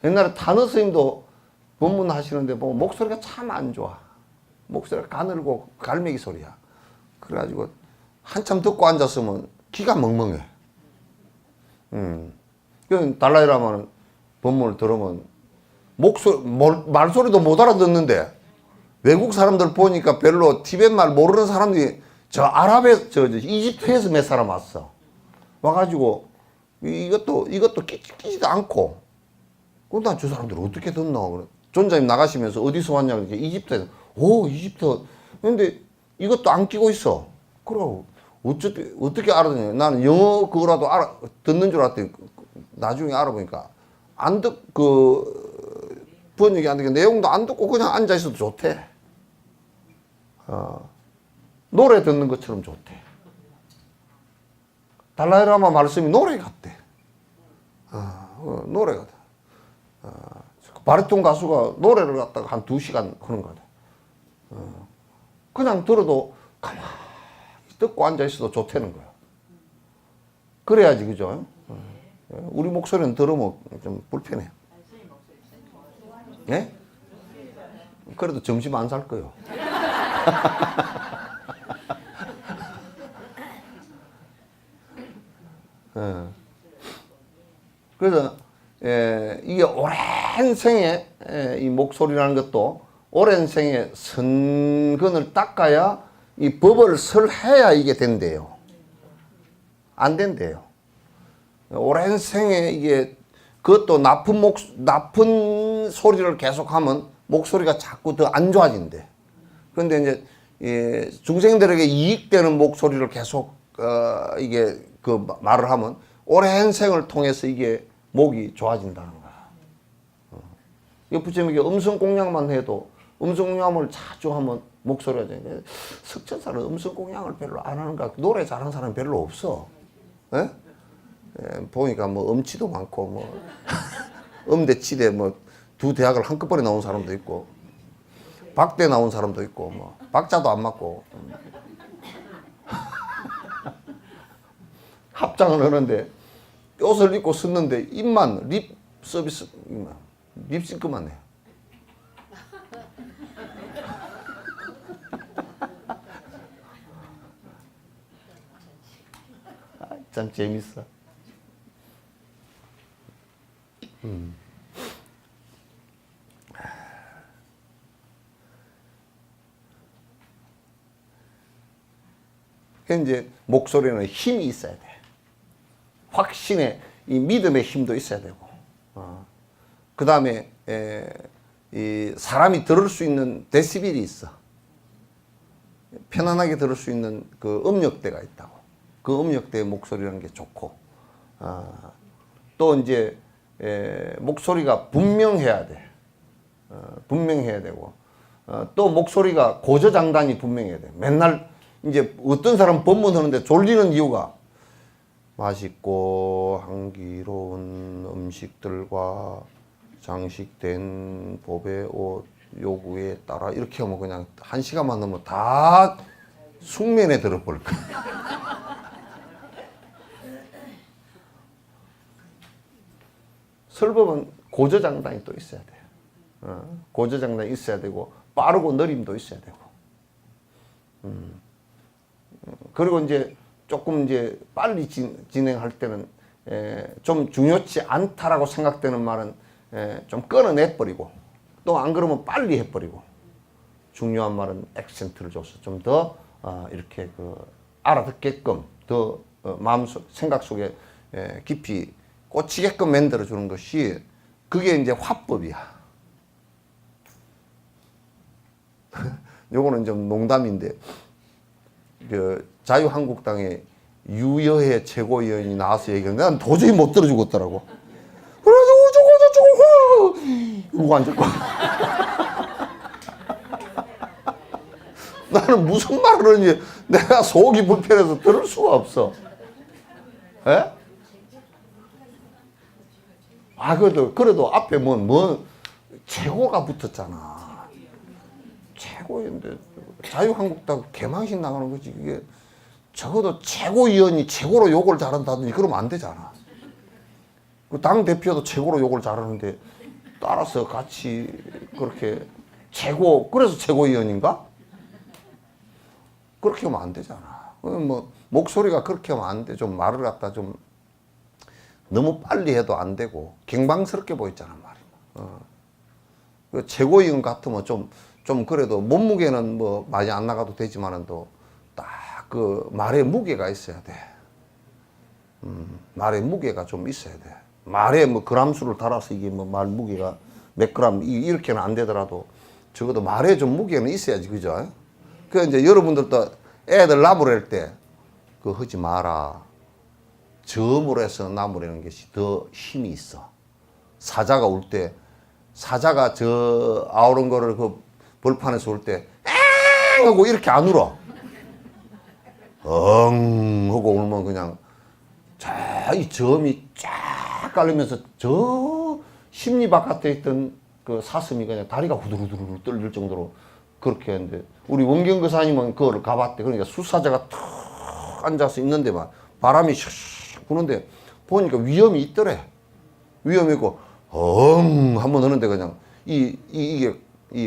옛날에 탄어 스님도 법문 하시는데 보면 목소리가 참 안 좋아. 목소리가 가늘고 갈매기 소리야. 그래가지고 한참 듣고 앉았으면 귀가 멍멍해. 그 달라이라마는 법문을 들으면 말소리도 못 알아듣는데 외국 사람들 보니까 별로 티벳 말 모르는 사람들이 이집트에서 몇 사람 왔어. 와가지고 이것도 끼지도 않고. 그럼 저 사람들 어떻게 듣나? 그래. 존자님 나가시면서 어디서 왔냐? 그러니까 이집트에서. 오, 이집트. 근데 이것도 안 끼고 있어. 그럼 어떻게 알아듣냐? 나는 영어 그거라도 듣는 줄 알았더니 나중에 알아보니까 번역이 안 되니까 내용도 안 듣고 그냥 앉아 있어도 좋대. 노래 듣는 것처럼 좋대. 달라이라마 말씀이 노래 같대. 노래 같아. 바리톤 가수가 노래를 갖다가 한 2시간 하는 거다. 그냥 들어도 가만히 듣고 앉아 있어도 좋다는 거야. 그래야지, 그죠? 우리 목소리는 들으면 좀 불편해. 예? 그래도 점심 안 살 거요. 그래서 이게 오랜 생에 이 목소리라는 것도 오랜 생에 선근을 닦아야 이 법을 설해야 이게 된대요. 안 된대요. 오랜 생에 이게 그것도 나쁜 소리를 계속하면 목소리가 자꾸 더 안 좋아진대. 그런데 이제 중생들에게 이익되는 목소리를 계속 이게 그 말을 하면 오랜 생을 통해서 이게 목이 좋아진다는 거야. 이 부처님에게 음성 공양만 해도 음성 공양을 자주 하면 목소리가 되는데 석천사는 음성 공양을 별로 안 하는가? 노래 잘하는 사람이 별로 없어. 예? 보니까 뭐 음치도 많고 뭐 음대 치대 뭐 두 대학을 한꺼번에 나온 사람도 있고 박대 나온 사람도 있고 뭐 박자도 안 맞고 합장을 하는데 옷을 입고 썼는데 입만 립 서비스 립싱크만 해. 참 재밌어. 이제 목소리는 힘이 있어야 돼. 확신의 이 믿음의 힘도 있어야 되고, 그 다음에 이 사람이 들을 수 있는 데시벨이 있어. 편안하게 들을 수 있는 그 음역대가 있다고. 그 음역대의 목소리라는 게 좋고, 또 이제 목소리가 분명해야 돼. 분명해야 되고, 또 목소리가 고저장단이 분명해야 돼. 맨날 이제 어떤 사람 법문하는데 졸리는 이유가 맛있고 향기로운 음식들과 장식된 법의 옷 요구에 따라 이렇게 하면 그냥 1시간만 넘으면 다 숙면에 들어버릴 거야. 설법은 고저장단이 또 있어야 돼요. 고저장단이 있어야 되고 빠르고 느림도 있어야 되고. 그리고 이제 조금 이제 빨리 진행할 때는 좀 중요치 않다라고 생각되는 말은 좀 끊어내 버리고, 또 안 그러면 빨리 해버리고, 중요한 말은 액센트를 줘서 좀 더 이렇게 그 알아듣게끔 더 마음속 생각 속에 깊이 꽂히게끔 만들어 주는 것이, 그게 이제 화법이야. 요거는 좀 농담인데, 그 자유한국당의 유여회 최고위원이 나와서 얘기하는데 난 도저히 못 들어주겠더라고. 그래서 어쩌고 이러고 앉았고. 나는 무슨 말을 하는지 내가 속이 불편해서 들을 수가 없어. 에? 그래도 앞에 뭐 최고가 붙었잖아. 최고인데 자유한국당 개망신 나가는 거지. 이게 적어도 최고위원이 최고로 욕을 잘한다든지 그러면 안 되잖아. 그 당 대표도 최고로 욕을 잘하는데 따라서 같이 그렇게 그래서 최고위원인가? 그렇게 하면 안 되잖아. 뭐 목소리가 그렇게 하면 안 돼. 좀 말을 갖다 좀 너무 빨리 해도 안 되고 경방스럽게 보였잖아 말이야. 그 최고위원 같으면 좀 그래도 몸무게는 뭐 많이 안 나가도 되지만은 또 딱 그 말에 무게가 있어야 돼. 말에 무게가 좀 있어야 돼. 말에 뭐 그람수를 달아서 이게 뭐 말 무게가 몇 그램 이렇게는 안 되더라도 적어도 말에 좀 무게는 있어야지, 그죠? 그 이제 여러분들도 애들 나무랄 때 그거 하지 마라. 저음으로 해서 나무라는 것이 더 힘이 있어. 사자가 울 때, 사자가 저 아우른 거를 그 벌판에서 울 때, 엥! 하고 이렇게 안 울어. 엉! 하고 울면 그냥, 이 저음이 쫙 깔리면서 저 심리 바깥에 있던 그 사슴이 그냥 다리가 후두루두루 떨릴 정도로 그렇게 했는데, 우리 원경 교사님은 그거를 가봤대. 그러니까 수사자가 탁 앉아서 있는데만 바람이 슉 부는데 보니까 위험이 있더래. 위험이 있고 엉 한번 하는데 그냥 이게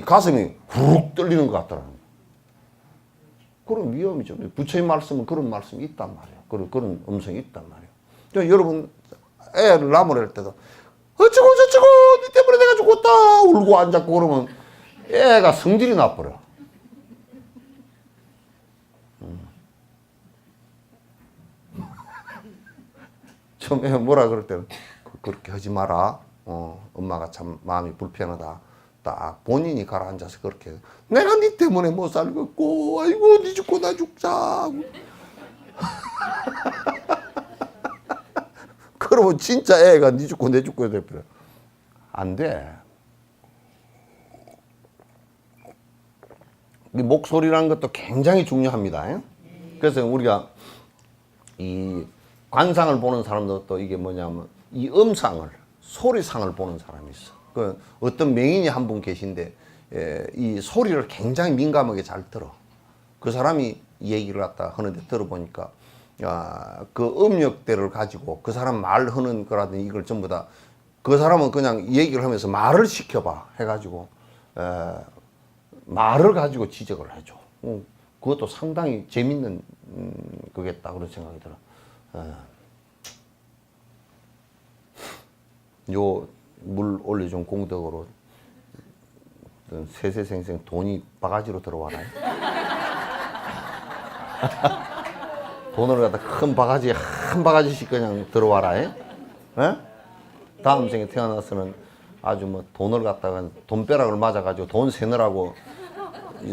가슴이 후룩 떨리는 것 같더라고요. 그런 위험이 좀, 부처님 말씀은 그런 말씀이 있단 말이에요. 그런 음성이 있단 말이에요. 그러니까 여러분 애를 나무랄 때도 어쩌고 저쩌고 니 때문에 내가 죽었다 울고 앉았고 그러면 애가 성질이 나버려. 좀 애 뭐라 그럴 때는 그렇게 하지 마라. 엄마가 참 마음이 불편하다. 딱 본인이 가라앉아서 그렇게 내가 니 때문에 못 살겠고 아이고 니 죽고 나 죽자. 그러면 진짜 애가 니 죽고 내 죽고 돼버려. 안 돼. 이 목소리라는 것도 굉장히 중요합니다. 그래서 우리가 이 관상을 보는 사람도 이게 뭐냐면 이 음상을, 소리상을 보는 사람이 있어. 그 어떤 명인이 한 분 계신데 이 소리를 굉장히 민감하게 잘 들어. 그 사람이 얘기를 갖다 하는데 들어보니까 그 음역대를 가지고 그 사람 말하는 거라든지 이걸 전부 다 그 사람은 그냥 얘기를 하면서 말을 시켜봐 해가지고 말을 가지고 지적을 해줘. 그것도 상당히 재밌는 거겠다 그런 생각이 들어. 요 물 올려준 공덕으로 세세생생 돈이 바가지로 들어와나요? 돈을 갖다 큰 바가지 한 바가지씩 그냥 들어와라. 에? 다음 생에 태어나서는 아주 뭐 돈을 갖다가 돈벼락을 맞아가지고 돈 세느라고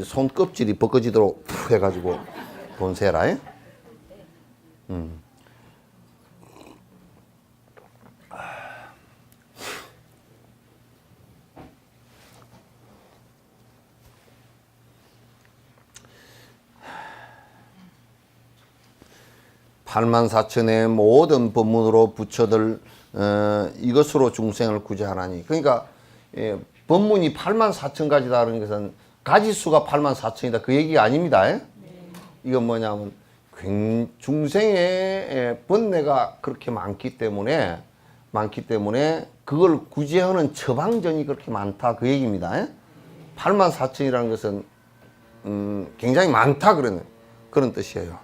손 껍질이 벗겨지도록 해가지고 돈 세라. 에? 팔만사천의 모든 법문으로 부처들 이것으로 중생을 구제하나니. 그러니까 법문이 84,000가지다는 것은 가지수가 84,000이다 그 얘기가 아닙니다. 이건 뭐냐면 중생의 번뇌가 그렇게 많기 때문에 그걸 구제하는 처방전이 그렇게 많다 그 얘기입니다. 84,000이라는 것은 굉장히 많다 그런 뜻이에요.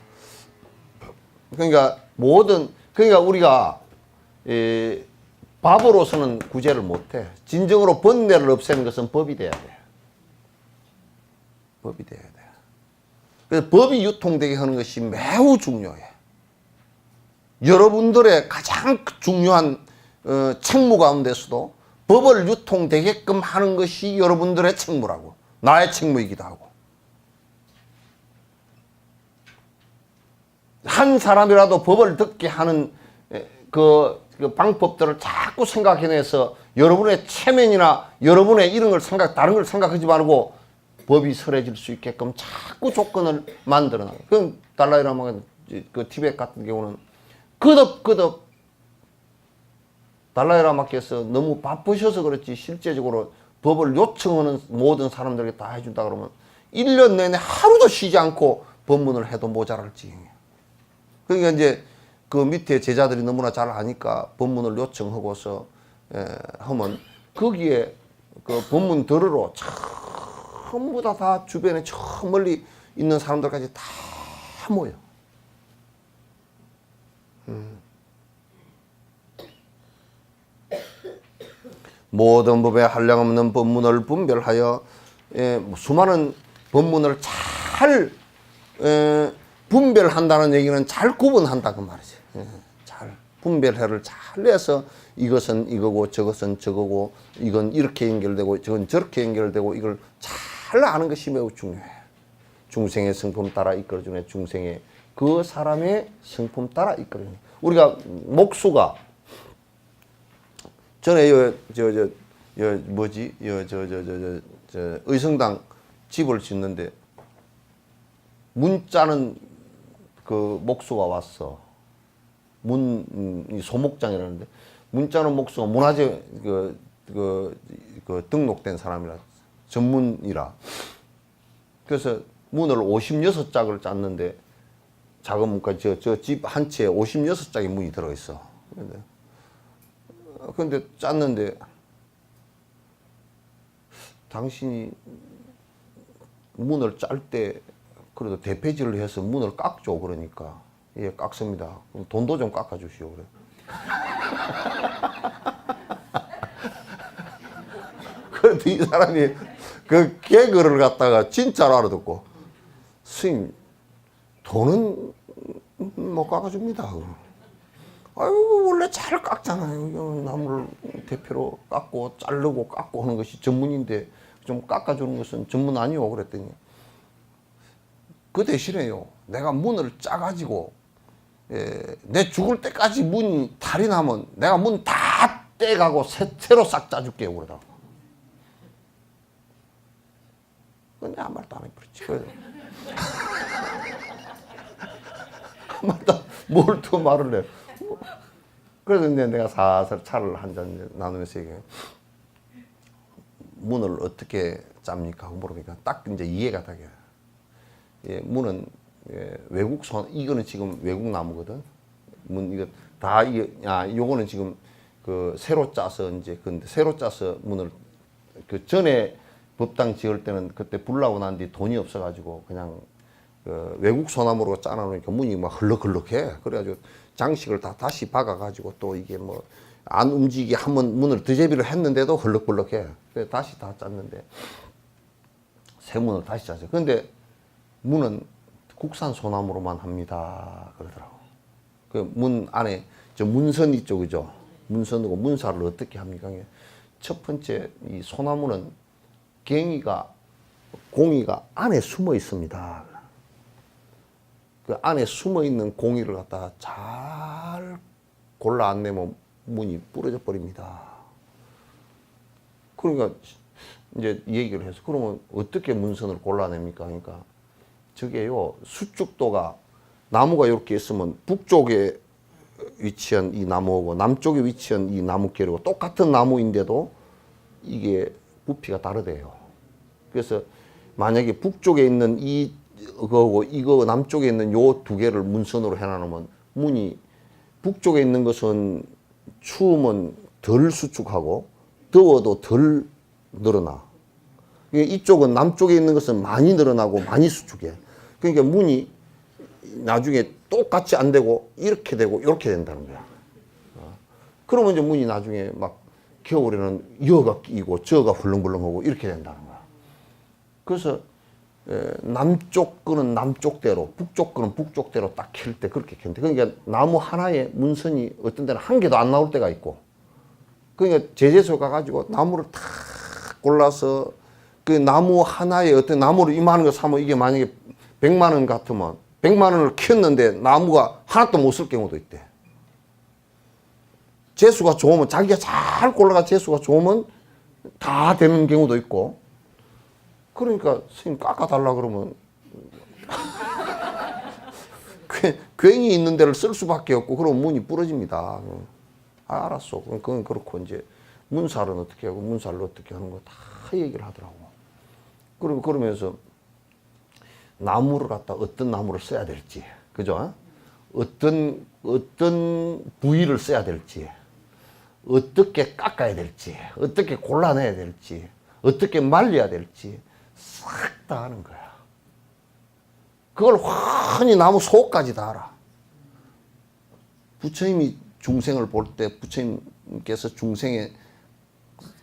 그러니까 우리가 법으로서는 구제를 못해. 진정으로 번뇌를 없애는 것은 법이 돼야 돼. 법이 돼야 돼. 그래서 법이 유통되게 하는 것이 매우 중요해. 여러분들의 가장 중요한 책무 가운데서도 법을 유통되게끔 하는 것이 여러분들의 책무라고. 나의 책무이기도 하고. 한 사람이라도 법을 듣게 하는 그 방법들을 자꾸 생각해내서 여러분의 체면이나 여러분의 이런 걸 다른 걸 생각하지 말고 법이 설해질 수 있게끔 자꾸 조건을 만들어 놔요. 그럼 달라이라마가 그 티베트 같은 경우는 거듭 달라이라마께서 너무 바쁘셔서 그렇지 실제적으로 법을 요청하는 모든 사람들에게 다 해준다 그러면 1년 내내 하루도 쉬지 않고 법문을 해도 모자랄 지경이에요. 그러니까 이제 그 밑에 제자들이 너무나 잘 아니까 법문을 요청하고서 하면 거기에 그 법문 들으러 전부 다 주변에 저 멀리 있는 사람들까지 다 모여. 모든 법에 한량없는 법문을 분별하여 수많은 법문을 잘 분별한다는 얘기는 잘 구분한다 그 말이지. 잘 분별해를 잘 해서 이것은 이거고 저것은 저거고 이건 이렇게 연결되고 저건 저렇게 연결되고 이걸 잘 아는 것이 매우 중요해. 중생의 성품 따라 이끌어주네. 중생의 그 사람의 성품 따라 이끌어주네. 우리가 목수가 전에 의성당 집을 짓는데 문자는 그 목수가 왔어. 소목장이라는데 문자는 목수가 문화재 등록된 사람이라 전문이라. 그래서 문을 56짝을 짰는데 작은 문까지 저 집 한 채에 56짝의 문이 들어있어. 근데 짰는데 당신이 문을 짤 때 그래도 대패질을 해서 문을 깎죠. 그러니까 예, 깎습니다. 그럼 돈도 좀 깎아주시오. 그래. 그래도 이 사람이 그 개그를 갖다가 진짜로 알아듣고 스님 돈은 못 깎아줍니다. 아유 원래 잘 깎잖아요. 나무를 대표로 깎고 자르고 깎고 하는 것이 전문인데 좀 깎아주는 것은 전문 아니오. 그랬더니 그 대신에요 내가 문을 짜가지고 내 죽을 때까지 문이 탈이 나면 내가 문 다 떼가고 새로 싹 짜줄게요. 그러다가 근데 아무 말도 안 해버렸지. 아무 말도 뭘 또 말을 해. 그래서 이제 내가 사서 차를 한 잔 나누면서 얘기해. 문을 어떻게 짭니까? 물어보니까 딱 이제 이해가 되게. 예, 문은 이거는 지금 외국 나무거든. 문 이거 다 요거는 지금 그 새로 짜서 이제 근데 새로 짜서 문을 그 전에 법당 지을 때는 그때 불나고 난 뒤 돈이 없어가지고 그냥 그 외국 소나무로 짜놓으니까 문이 막 흘럭흘럭해. 그래가지고 장식을 다 다시 박아가지고 또 이게 뭐 안 움직이게 한번 문을 드제비를 했는데도 흘럭흘럭해. 그래서 다시 다 짰는데 새 문을 다시 짜죠. 근데 문은 국산 소나무로만 합니다. 그러더라고. 그 문 안에 저 문선 있죠, 그죠? 문선이고 문사를 어떻게 합니까? 첫 번째 이 소나무는 공이가 안에 숨어 있습니다. 그 안에 숨어 있는 공이를 갖다가 잘 골라 안 내면 문이 부러져 버립니다. 그러니까 이제 얘기를 해서 그러면 어떻게 문선을 골라냅니까? 그러니까 저게요 수축도가 나무가 이렇게 있으면 북쪽에 위치한 이 나무하고 남쪽에 위치한 이 나무끼리고 똑같은 나무인데도 이게 부피가 다르대요. 그래서 만약에 북쪽에 있는 이 그거고 이거 남쪽에 있는 요 두 개를 문선으로 해놔놓으면 문이 북쪽에 있는 것은 추우면 덜 수축하고 더워도 덜 늘어나. 이쪽은 남쪽에 있는 것은 많이 늘어나고 많이 수축해. 그러니까 문이 나중에 똑같이 안 되고 이렇게 되고 이렇게 된다는 거야. 그러면 이제 문이 나중에 막 겨울에는 여가 끼고 저가 훌렁훌렁하고 이렇게 된다는 거야. 그래서 남쪽 거는 남쪽대로, 북쪽 거는 북쪽대로 딱 킬 때 그렇게 켰는데, 그러니까 나무 하나에 문선이 어떤 데는 한 개도 안 나올 때가 있고, 그러니까 제재소 가가지고 나무를 탁 골라서 그 나무 하나에 어떤 나무를 이만한 거 사면 이게 만약에 100만 원 같으면 100만 원을 켰는데 나무가 하나도 못 쓸 경우도 있대. 재수가 좋으면 자기가 잘 골라가 재수가 좋으면 다 되는 경우도 있고, 그러니까 선생님 깎아달라 그러면 괜히 있는 데를 쓸 수밖에 없고, 그러면 문이 부러집니다. 알았어. 그건 그렇고, 이제 문살은 어떻게 하고 문살로 어떻게 하는 거 다 얘기를 하더라고. 그리고 그러면서 나무를 갖다 어떤 나무를 써야 될지, 그죠? 어떤 부위를 써야 될지, 어떻게 깎아야 될지, 어떻게 골라내야 될지, 어떻게 말려야 될지 싹 다 아는 거야. 그걸 환히 나무 속까지 다 알아. 부처님이 중생을 볼 때 부처님께서 중생의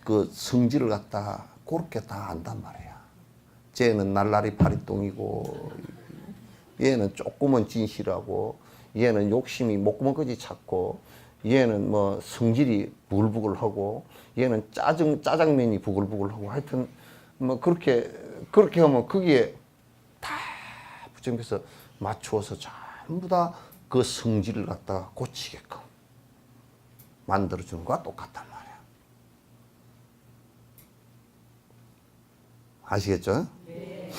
그 성질을 갖다 그렇게 다 안단 말이야. 쟤는 날라리 파리똥이고, 얘는 조금은 진실하고, 얘는 욕심이 목구멍까지 찾고, 얘는 뭐 성질이 부글부글하고, 얘는 짜장면이 부글부글하고, 하여튼 뭐 그렇게 하면 거기에 다 부처님께서 맞추어서 전부 다 그 성질을 갖다가 고치게끔 만들어주는 거와 똑같단 말이야. 아시겠죠? 네.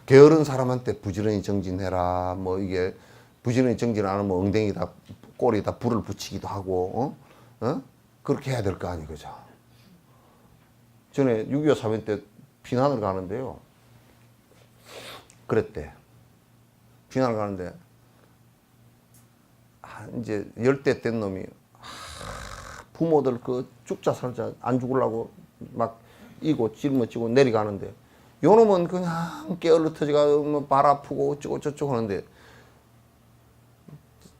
게으른 사람한테 부지런히 정진해라. 뭐 이게 부지런히 정진 안 하면 엉덩이다, 꼬리에다 불을 붙이기도 하고, 그렇게 해야 될 거 아니, 그죠? 전에 6.25 사변 때 피난을 가는데요. 그랬대. 피난을 가는데, 이제 10대 된 놈이, 부모들 그 죽자 살자 안 죽으려고 막 이고 짊어지고 내려가는데, 요 놈은 그냥 깨얼러 터지가 뭐 발 아프고 어쩌고 저쩌고 하는데,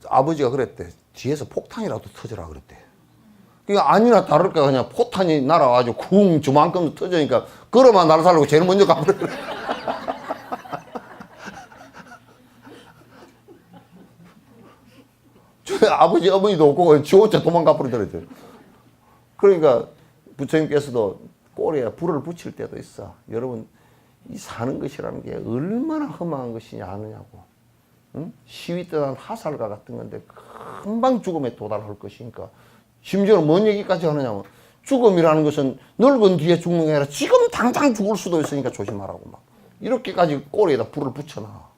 아버지가 그랬대. 뒤에서 폭탄이라도 터져라 그랬대. 그러니까 아니나 다를까 그냥 포탄이 날아가지고 쿵 저만큼 터지니까 걸어만 날 살려고 제일 먼저 가버려. 아버지 어머니도 없고 지 혼자 도망가 버리더랬죠. 그러니까 부처님께서도 꼬리에 불을 붙일 때도 있어. 여러분, 이 사는 것이라는 게 얼마나 험한 것이냐 아느냐고. 응? 시위 떠난 화살과 같은 건데 금방 죽음에 도달할 것이니까. 심지어는 뭔 얘기까지 하느냐면, 죽음이라는 것은 늙은 뒤에 죽는 게 아니라 지금 당장 죽을 수도 있으니까 조심하라고 막 이렇게까지 꼬리에다 불을 붙여놔.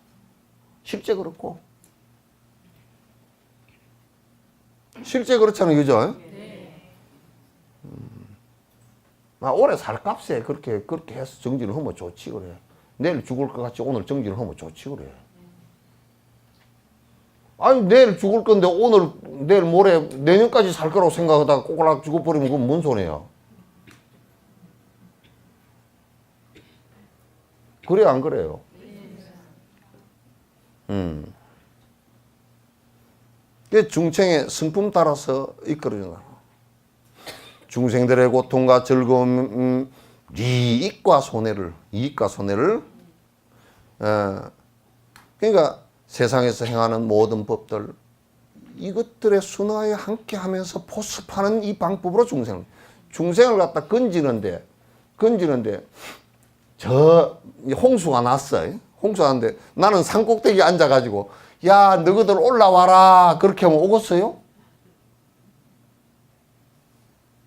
실제 그렇고. 실제 그렇잖아요, 그죠? 오래 살 값에 그렇게 해서 정진을 하면 좋지, 그래. 내일 죽을 것 같이 오늘 정진을 하면 좋지, 그래. 아니, 내일 죽을 건데 오늘, 내일 모레, 내년까지 살 거라고 생각하다가 꼬꼬락 죽어버리면 그건 뭔 손해야. 그래요, 안 그래요? 그 중생의 성품 따라서 이끌어준다. 중생들의 고통과 즐거움, 이익과 손해를, 그러니까 세상에서 행하는 모든 법들, 이것들의 순화에 함께 하면서 포습하는 이 방법으로 중생을 갖다 건지는데, 저 홍수가 났어. 홍수가 났는데 나는 산꼭대기에 앉아가지고, 야, 너희들 올라와라. 그렇게 하면 오겠어요?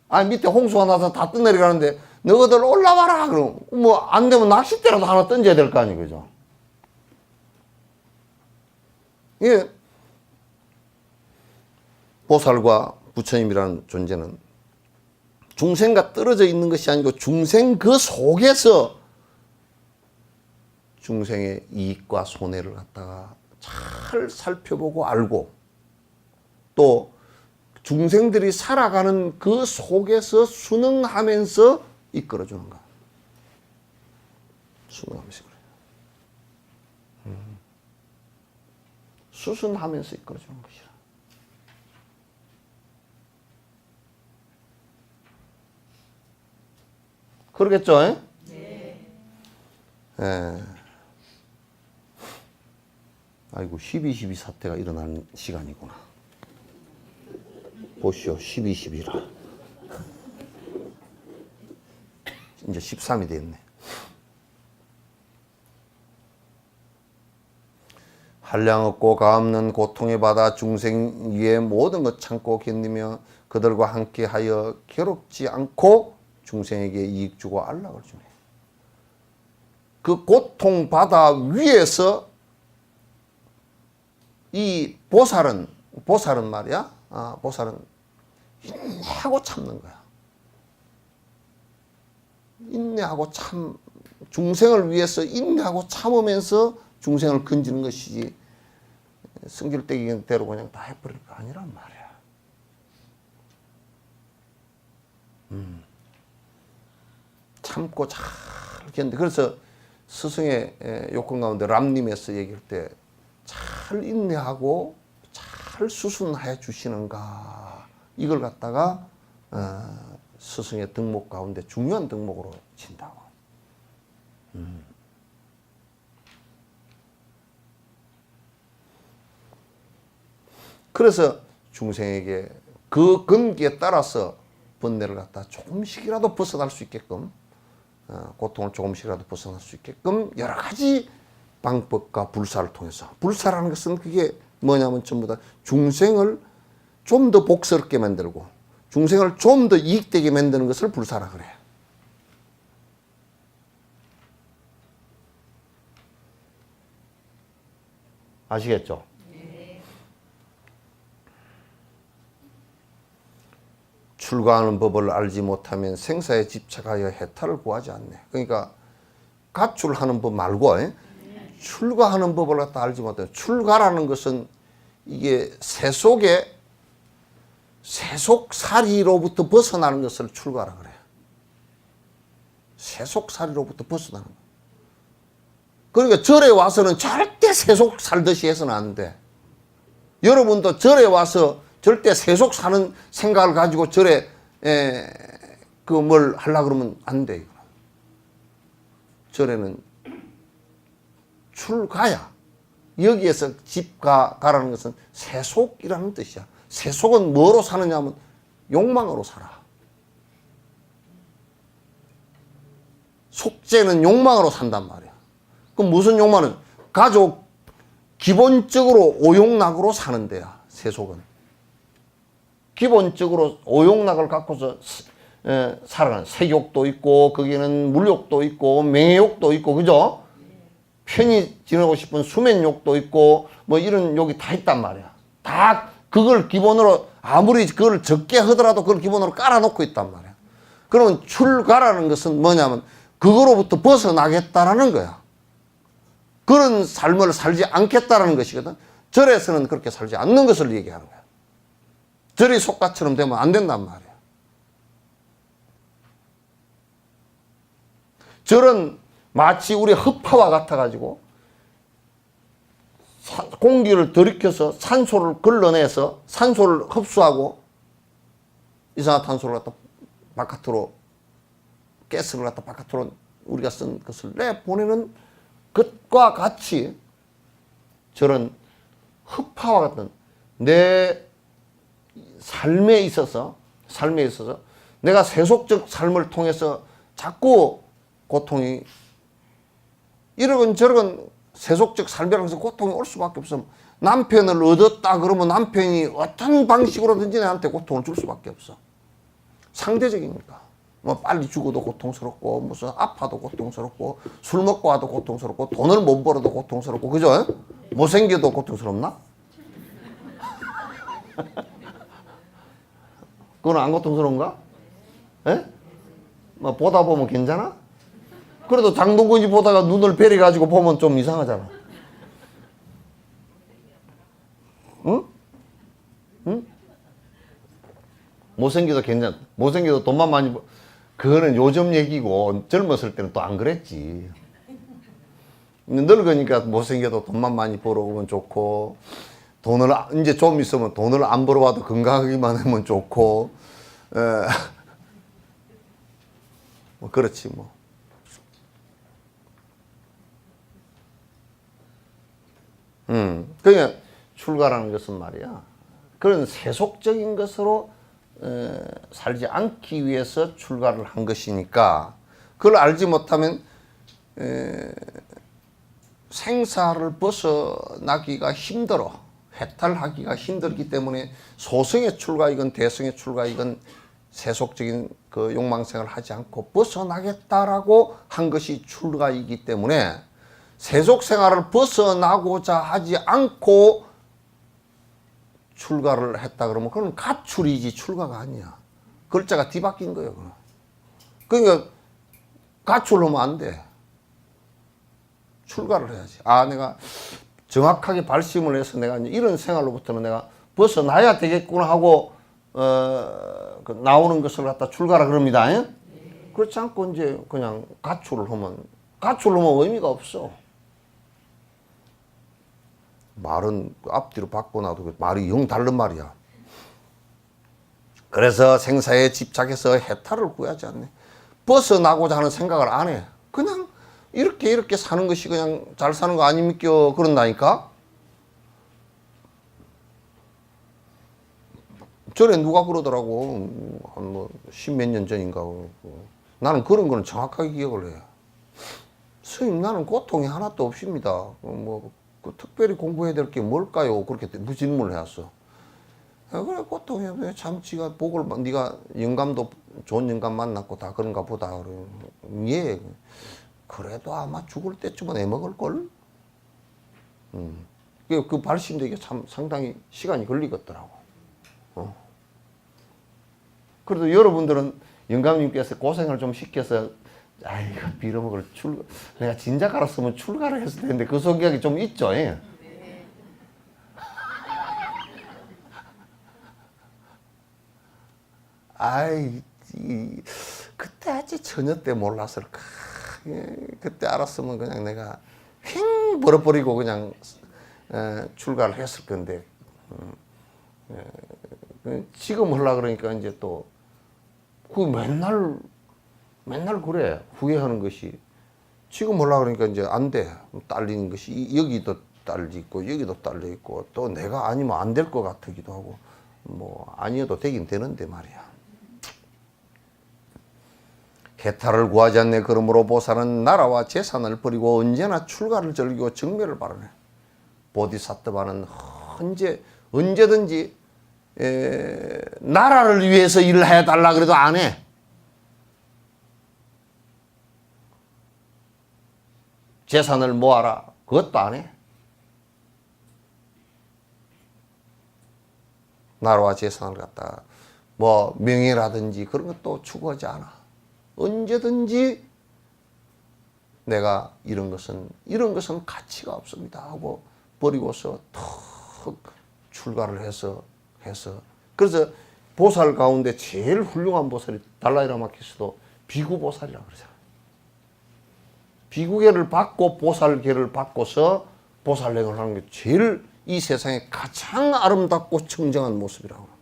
아니, 밑에 홍수가 나서 다 떠내려가는데, 너희들 올라와라. 그럼, 뭐, 안 되면 낚싯대라도 하나 던져야 될 거 아니에요, 그죠? 이게, 보살과 부처님이라는 존재는 중생과 떨어져 있는 것이 아니고 중생 그 속에서 중생의 이익과 손해를 갖다가 잘 살펴보고 알고 또 중생들이 살아가는 그 속에서 순응하면서 이끌어주는 거야. 순응하면서 그래. 수순하면서 이끌어주는 것이라. 그러겠죠? 네. 예. 아이고 12.12 사태가 일어나는 시간이구나. 보시오 12.12라. 이제 13이 됐네. 한량 없고 가없는 고통에 받아 중생 위에 모든 것 참고 견디며 그들과 함께하여 괴롭지 않고 중생에게 이익 주고 안락을 주네. 그 고통 바다 위에서 이 보살은 말이야. 보살은 인내하고 참는 거야. 인내하고 중생을 위해서 인내하고 참으면서 중생을 건지는 것이지 성질대기대로 그냥 다 해버릴 거 아니란 말이야. 참고 잘 견디. 그래서 스승의 요건 가운데 람님에서 얘기할 때 잘 인내하고 잘 수순하여 주시는가 이걸 갖다가 스승의 덕목 가운데 중요한 덕목으로 친다고. 그래서 중생에게 그 근기에 따라서 번뇌를 갖다 조금씩이라도 벗어날 수 있게끔 고통을 조금씩이라도 벗어날 수 있게끔 여러 가지 방법과 불사를 통해서. 불사라는 것은 그게 뭐냐면 전부 다 중생을 좀 더 복스럽게 만들고 중생을 좀 더 이익되게 만드는 것을 불사라 그래. 아시겠죠? 네. 출가하는 법을 알지 못하면 생사에 집착하여 해탈을 구하지 않네. 그러니까 가출하는 법 말고 출가하는 법을 갖다 알지 못해. 출가라는 것은 이게 세속살이로부터 벗어나는 것을 출가라 그래. 세속살이로부터 벗어나는 거. 그러니까 절에 와서는 절대 세속 살듯이 해서는 안 돼. 여러분도 절에 와서 절대 세속 사는 생각을 가지고 절에 뭘 하려고 그러면 안 돼. 절에는 출가야. 여기에서 집가라는 것은 세속이라는 뜻이야. 세속은 뭐로 사느냐 하면 욕망으로 살아. 속죄는 욕망으로 산단 말이야. 그럼 무슨 욕망은? 가족 기본적으로 오욕락으로 사는 데야. 세속은. 기본적으로 오욕락을 갖고서 살아가는 색욕도 있고 거기는 물욕도 있고 명예욕도 있고 그죠? 편히 지내고 싶은 수면욕도 있고 뭐 이런 욕이 다 있단 말이야. 다 그걸 기본으로 아무리 그걸 적게 하더라도 그걸 기본으로 깔아놓고 있단 말이야. 그러면 출가라는 것은 뭐냐면 그거로부터 벗어나겠다라는 거야. 그런 삶을 살지 않겠다라는 것이거든. 절에서는 그렇게 살지 않는 것을 얘기하는 거야. 절이 속가처럼 되면 안 된단 말이야. 절은 마치 우리 흡파와 같아가지고 공기를 들이켜서 산소를 걸러내서 산소를 흡수하고 이산화탄소를 갖다 바깥으로 가스를 갖다 바깥으로 우리가 쓴 것을 내보내는 것과 같이 저런 흡파와 같은 내 삶에 있어서 내가 세속적 삶을 통해서 자꾸 고통이 이러건 저러건 세속적 삶이라면서 고통이 올 수밖에 없어. 남편을 얻었다 그러면 남편이 어떤 방식으로든지 나한테 고통을 줄 수밖에 없어. 상대적이니까. 뭐 빨리 죽어도 고통스럽고 무슨 아파도 고통스럽고 술 먹고 와도 고통스럽고 돈을 못 벌어도 고통스럽고 그죠? 못생겨도 고통스럽나? 그건 안 고통스러운가? 예? 뭐 보다 보면 괜찮아? 그래도 장동건이 보다가 눈을 베려가지고 보면 좀 이상하잖아. 응? 응? 못생겨도 괜찮. 못생겨도 돈만 많이 벌. 그거는 요즘 얘기고 젊었을 때는 또 안 그랬지. 늙으니까 못생겨도 돈만 많이 벌어오면 좋고, 돈을 이제 좀 있으면 돈을 안 벌어와도 건강하기만 하면 좋고, 뭐 그렇지 뭐. 그러니까 출가라는 것은 말이야, 그런 세속적인 것으로 살지 않기 위해서 출가를 한 것이니까, 그걸 알지 못하면 생사를 벗어나기가 힘들어. 해탈하기가 힘들기 때문에 소승의 출가이건 대승의 출가이건 세속적인 그 욕망생활을 하지 않고 벗어나겠다라고 한 것이 출가이기 때문에, 세속 생활을 벗어나고자 하지 않고 출가를 했다 그러면 그건 가출이지 출가가 아니야. 글자가 뒤바뀐 거예요. 그러니까 가출하면 안 돼. 출가를 해야지. 아, 내가 정확하게 발심을 해서 내가 이런 생활로부터는 내가 벗어나야 되겠구나 하고 그 나오는 것을 갖다 출가라 그럽니다. 그렇지 않고 이제 그냥 가출을 하면 의미가 없어. 말은 앞뒤로 바꿔놔도 말이 영 다른 말이야. 그래서 생사에 집착해서 해탈을 구하지 않네. 벗어나고자 하는 생각을 안 해. 그냥 이렇게 사는 것이 그냥 잘 사는 거 아닙니까? 그런다니까? 전에 누가 그러더라고. 한 뭐 십몇 년 전인가. 나는 그런 거는 정확하게 기억을 해. 스님, 나는 고통이 하나도 없습니다. 그 특별히 공부해야 될 게 뭘까요? 그렇게 질문을 해왔어. 그래, 고통이 참 지가 복을, 네가 영감도 좋은 영감 만났고 다 그런가 보다. 그래. 예. 그래도 아마 죽을 때쯤은 애먹을걸? 그 발심되기가 참 상당히 시간이 걸리겠더라고. 그래도 여러분들은 영감님께서 고생을 좀 시켜서, 아이고, 빌어먹을 내가 진작 알았으면 출가를 했을 텐데, 그 성격이 좀 있죠. 예? 아이, 그때 아직 처녀 때 몰랐을까. 그때 알았으면 그냥 내가 휙 벌어버리고 그냥 출가를 했을 건데, 지금 하려고 그러니까 이제 또, 그 맨날 그래. 후회하는 것이. 지금 하려고 그러니까 이제 안 돼. 딸리는 것이, 여기도 딸려 있고, 여기도 딸려 있고, 또 내가 아니면 안 될 것 같기도 하고, 뭐, 아니어도 되긴 되는데 말이야. 해탈을 구하지 않네. 그러므로 보살은 나라와 재산을 버리고 언제나 출가를 즐기고 정멸을 바라네. 보디사트바는 언제든지 나라를 위해서 일을 해달라 그래도 안 해. 재산을 모아라. 그것도 안 해. 나라와 재산을 갖다가 뭐 명예라든지 그런 것도 추구하지 않아. 언제든지 내가 이런 것은 가치가 없습니다 하고 버리고서 턱 출가를 해서 그래서 보살 가운데 제일 훌륭한 보살이 달라이라마키스도 비구보살이라고 그러잖아요. 비구계를 받고 보살계를 받고서 보살행을 하는 게 제일 이 세상에 가장 아름답고 청정한 모습이라고.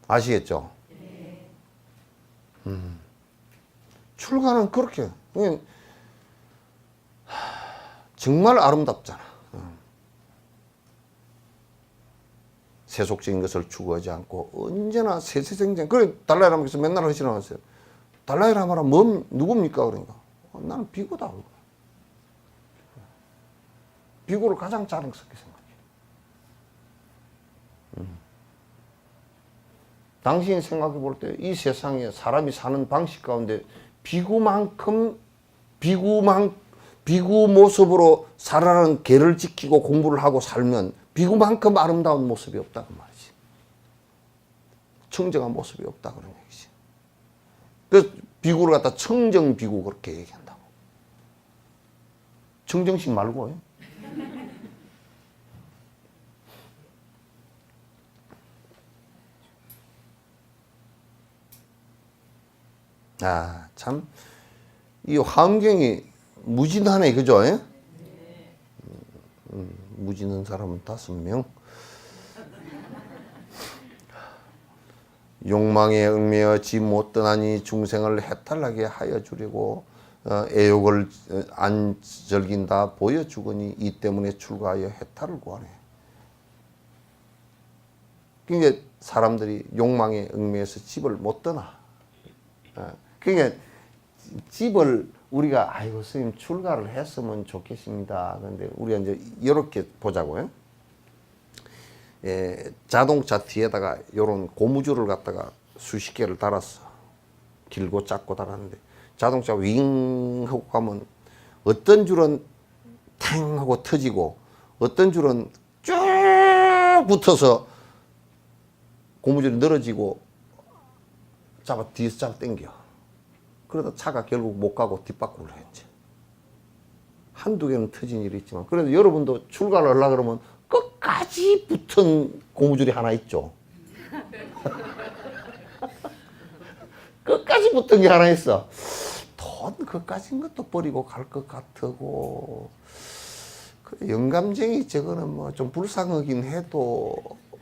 아시겠죠? 출가는 그렇게 정말 아름답잖아. 세속적인 것을 추구하지 않고 언제나 세세생생. 그래 달라이라마께서 맨날 하시나요? 달라이라마란 누굽니까? 그러니까 나는 비구다. 비구를 가장 자랑스럽게 생각해. 당신이 생각해 볼 때 이 세상에 사람이 사는 방식 가운데 비구 모습으로 살아가는 계를 지키고 공부를 하고 살면 비구만큼 아름다운 모습이 없다는 말이지. 청정한 모습이 없다 그런 얘기지. 그 비구를 갖다 청정비구 그렇게 얘기한다고. 청정식 말고요. 아, 참, 이 환경이 무진하네, 그죠? 무진한 사람은 5명. 욕망에 얽매여 지 못 떠나니 중생을 해탈하게 하여 주려고 애욕을 안 즐긴다 보여주거니 이 때문에 출가하여 해탈을 구하네. 그러니까 사람들이 욕망에 얽매여서 집을 못 떠나. 그러니까 집을 우리가 아이고 스님 출가를 했으면 좋겠습니다. 그런데 우리가 이제 이렇게 보자고요. 자동차 뒤에다가 요런 고무줄을 갖다가 수십 개를 달았어. 길고 작고 달았는데 자동차 윙 하고 가면 어떤 줄은 탱 하고 터지고 어떤 줄은 쭉 붙어서 고무줄이 늘어지고 뒤에서 잡아 당겨. 그러다 차가 결국 못 가고 뒷바퀴로 했지. 한두 개는 터진 일이 있지만 그래도 여러분도 출가를 하려고 그러면 끝까지 붙은 고무줄이 하나 있죠. 끝까지 붙은 게 하나 있어. 돈 그까진 것도 버리고 갈 것 같고 그래, 영감쟁이 저거는 뭐 좀 불쌍하긴 해도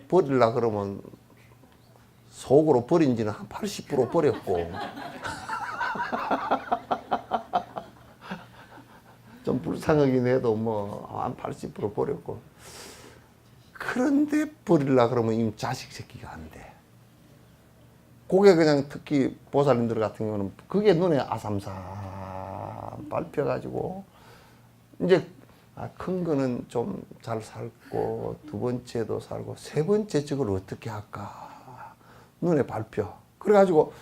버리려고 그러면 속으로 버린 지는 한 80% 버렸고 좀 불쌍하긴 해도 뭐 한 80% 버렸고 그런데 버리려고 그러면 이미 자식 새끼가 안 돼. 그게 그냥 특히 보살님들 같은 경우는 그게 눈에 아삼삼 밟혀가지고 이제 큰 거는 좀 잘 살고 두 번째도 살고 세 번째 저걸 어떻게 할까 눈에 밟혀. 그래가지고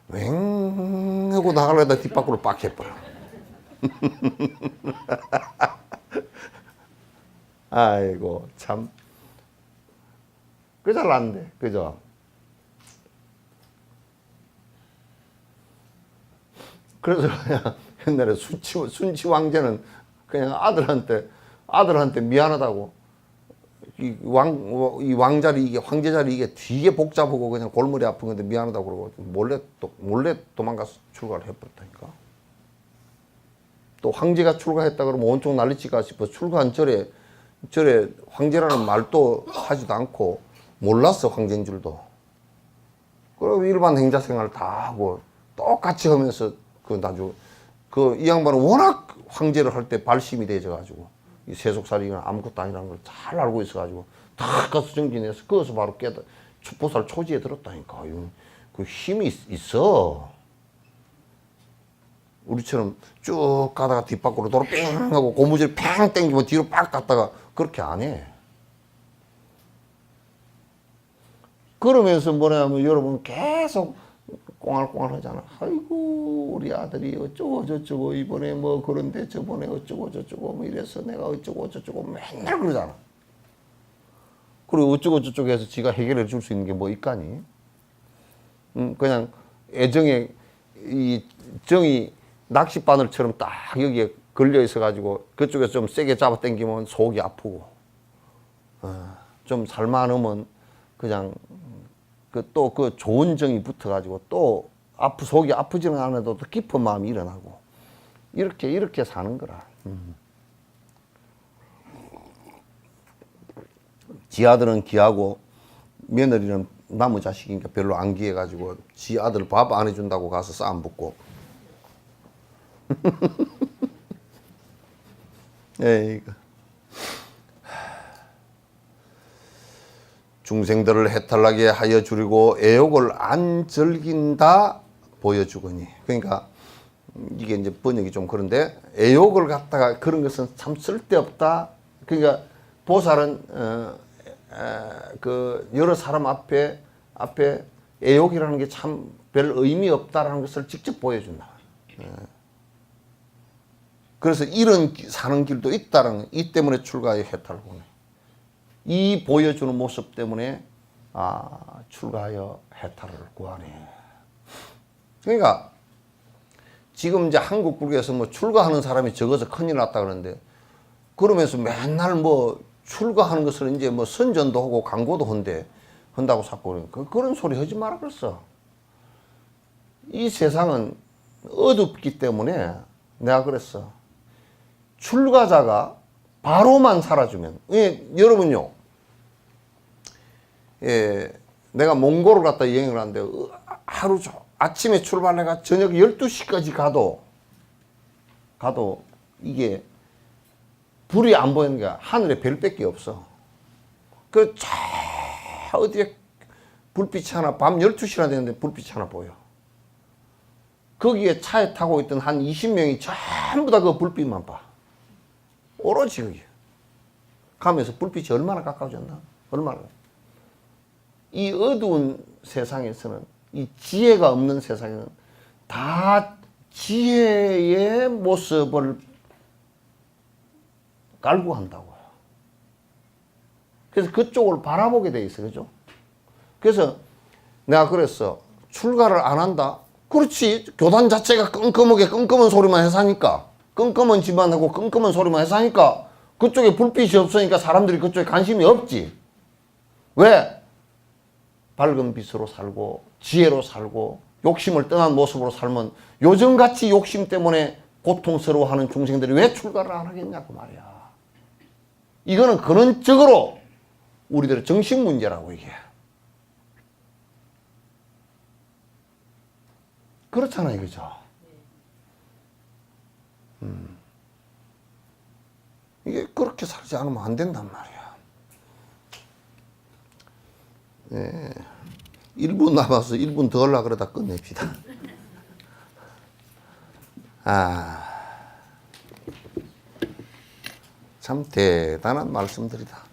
왱 하고 나가려다 뒷바퀴로 빡 해버려. 아이고 참 그 잘났는데 그죠? 그래서 그냥 옛날에 순치 왕제는 그냥 아들한테 미안하다고 이 왕자리 이게 황제 자리 이게 되게 복잡하고 그냥 골머리 아픈 건데 미안하다고 그러고 몰래 도망가서 출가를 해버렸다니까. 또 황제가 출가했다 그러면 온통 난리칠까 싶어 출가한 절에 황제라는 말도 하지도 않고 몰랐어 황제인 줄도. 그리고 일반 행자 생활 다 하고 똑같이 하면서 이 양반은 워낙 황제를 할 때 발심이 되져가지고 이 세속살이가 아무것도 아니라는 걸 잘 알고 있어가지고 다 가서 정진해서 거기서 바로 보살 초지에 들었다니까. 그 힘이 있어. 우리처럼 쭉 가다가 뒷바퀴로 도로 삥 하고 고무줄 팽 땡기면 뒤로 빡 갔다가 그렇게 안 해. 그러면서 뭐냐면 여러분 계속 꽁알꽁알 하잖아. 아이고 우리 아들이 어쩌고 저쩌고 이번에 뭐 그런데 저번에 어쩌고 저쩌고 뭐 이래서 내가 어쩌고 저쩌고 맨날 그러잖아. 그리고 어쩌고 저쩌고 해서 지가 해결해 줄 수 있는 게 뭐 있까니? 그냥 애정에 이 정이 낚싯바늘처럼 딱 여기에 걸려 있어 가지고 그쪽에서 좀 세게 잡아 당기면 속이 아프고 좀 살만하면 그냥 또 그 좋은 정이 붙어 가지고 또 속이 아프지는 않아도 더 깊은 마음이 일어나고 이렇게 사는 거라. 지 아들은 귀하고 며느리는 나무 자식이니까 별로 안 귀해 가지고 지 아들 밥 안 해준다고 가서 싸움 붙고. 에이구. 중생들을 해탈하게 하여 주려고 애욕을 안 즐긴다 보여주거니. 그러니까 이게 이제 번역이 좀 그런데 애욕을 갖다가 그런 것은 참 쓸데없다. 그러니까 보살은 그 여러 사람 앞에 애욕이라는 게 참 별 의미 없다라는 것을 직접 보여준다. 그래서 이런 사는 길도 있다는 이 때문에 출가의 해탈을 보내. 이 보여주는 모습 때문에 출가하여 해탈을 구하네. 그러니까 지금 이제 한국 불교에서 뭐 출가하는 사람이 적어서 큰일 났다 그러는데, 그러면서 맨날 뭐 출가하는 것을 이제 뭐 선전도 하고 광고도 한다고 자꾸 그런 소리 하지 마라 그랬어. 이 세상은 어둡기 때문에 내가 그랬어. 출가자가 바로만 살아주면, 여러분요, 내가 몽골을 갔다 여행을 하는데 하루 아침에 출발해가 저녁 12시까지 가도 이게 불이 안 보이는 게 하늘에 별밖에 없어. 그 저 어디에 불빛이 하나, 밤 12시나 되는데 불빛이 하나 보여. 거기에 차에 타고 있던 한 20명이 전부 다 그 불빛만 봐. 오로지 거기. 가면서 불빛이 얼마나 가까워졌나? 얼마나. 이 어두운 세상에서는, 이 지혜가 없는 세상에는 다 지혜의 모습을 갈구한다고요. 그래서 그쪽을 바라보게 돼 있어. 그죠? 그래서 내가 그랬어. 출가를 안 한다? 그렇지. 교단 자체가 끔끔한 소리만 해서 하니까, 끔끔한 집안하고 끔끔한 소리만 해서 하니까 그쪽에 불빛이 없으니까 사람들이 그쪽에 관심이 없지. 왜? 밝은 빛으로 살고 지혜로 살고 욕심을 떠난 모습으로 살면 요즘같이 욕심 때문에 고통스러워하는 중생들이 왜 출가를 안 하겠냐고 말이야. 이거는 근원적으로 우리들의 정신 문제라고 이게. 그렇잖아요, 그죠? 이게 그렇게 살지 않으면 안 된단 말이야. 네. 1분 남아서 1분 더 하려고 그러다 끝냅시다. 참 대단한 말씀들이다.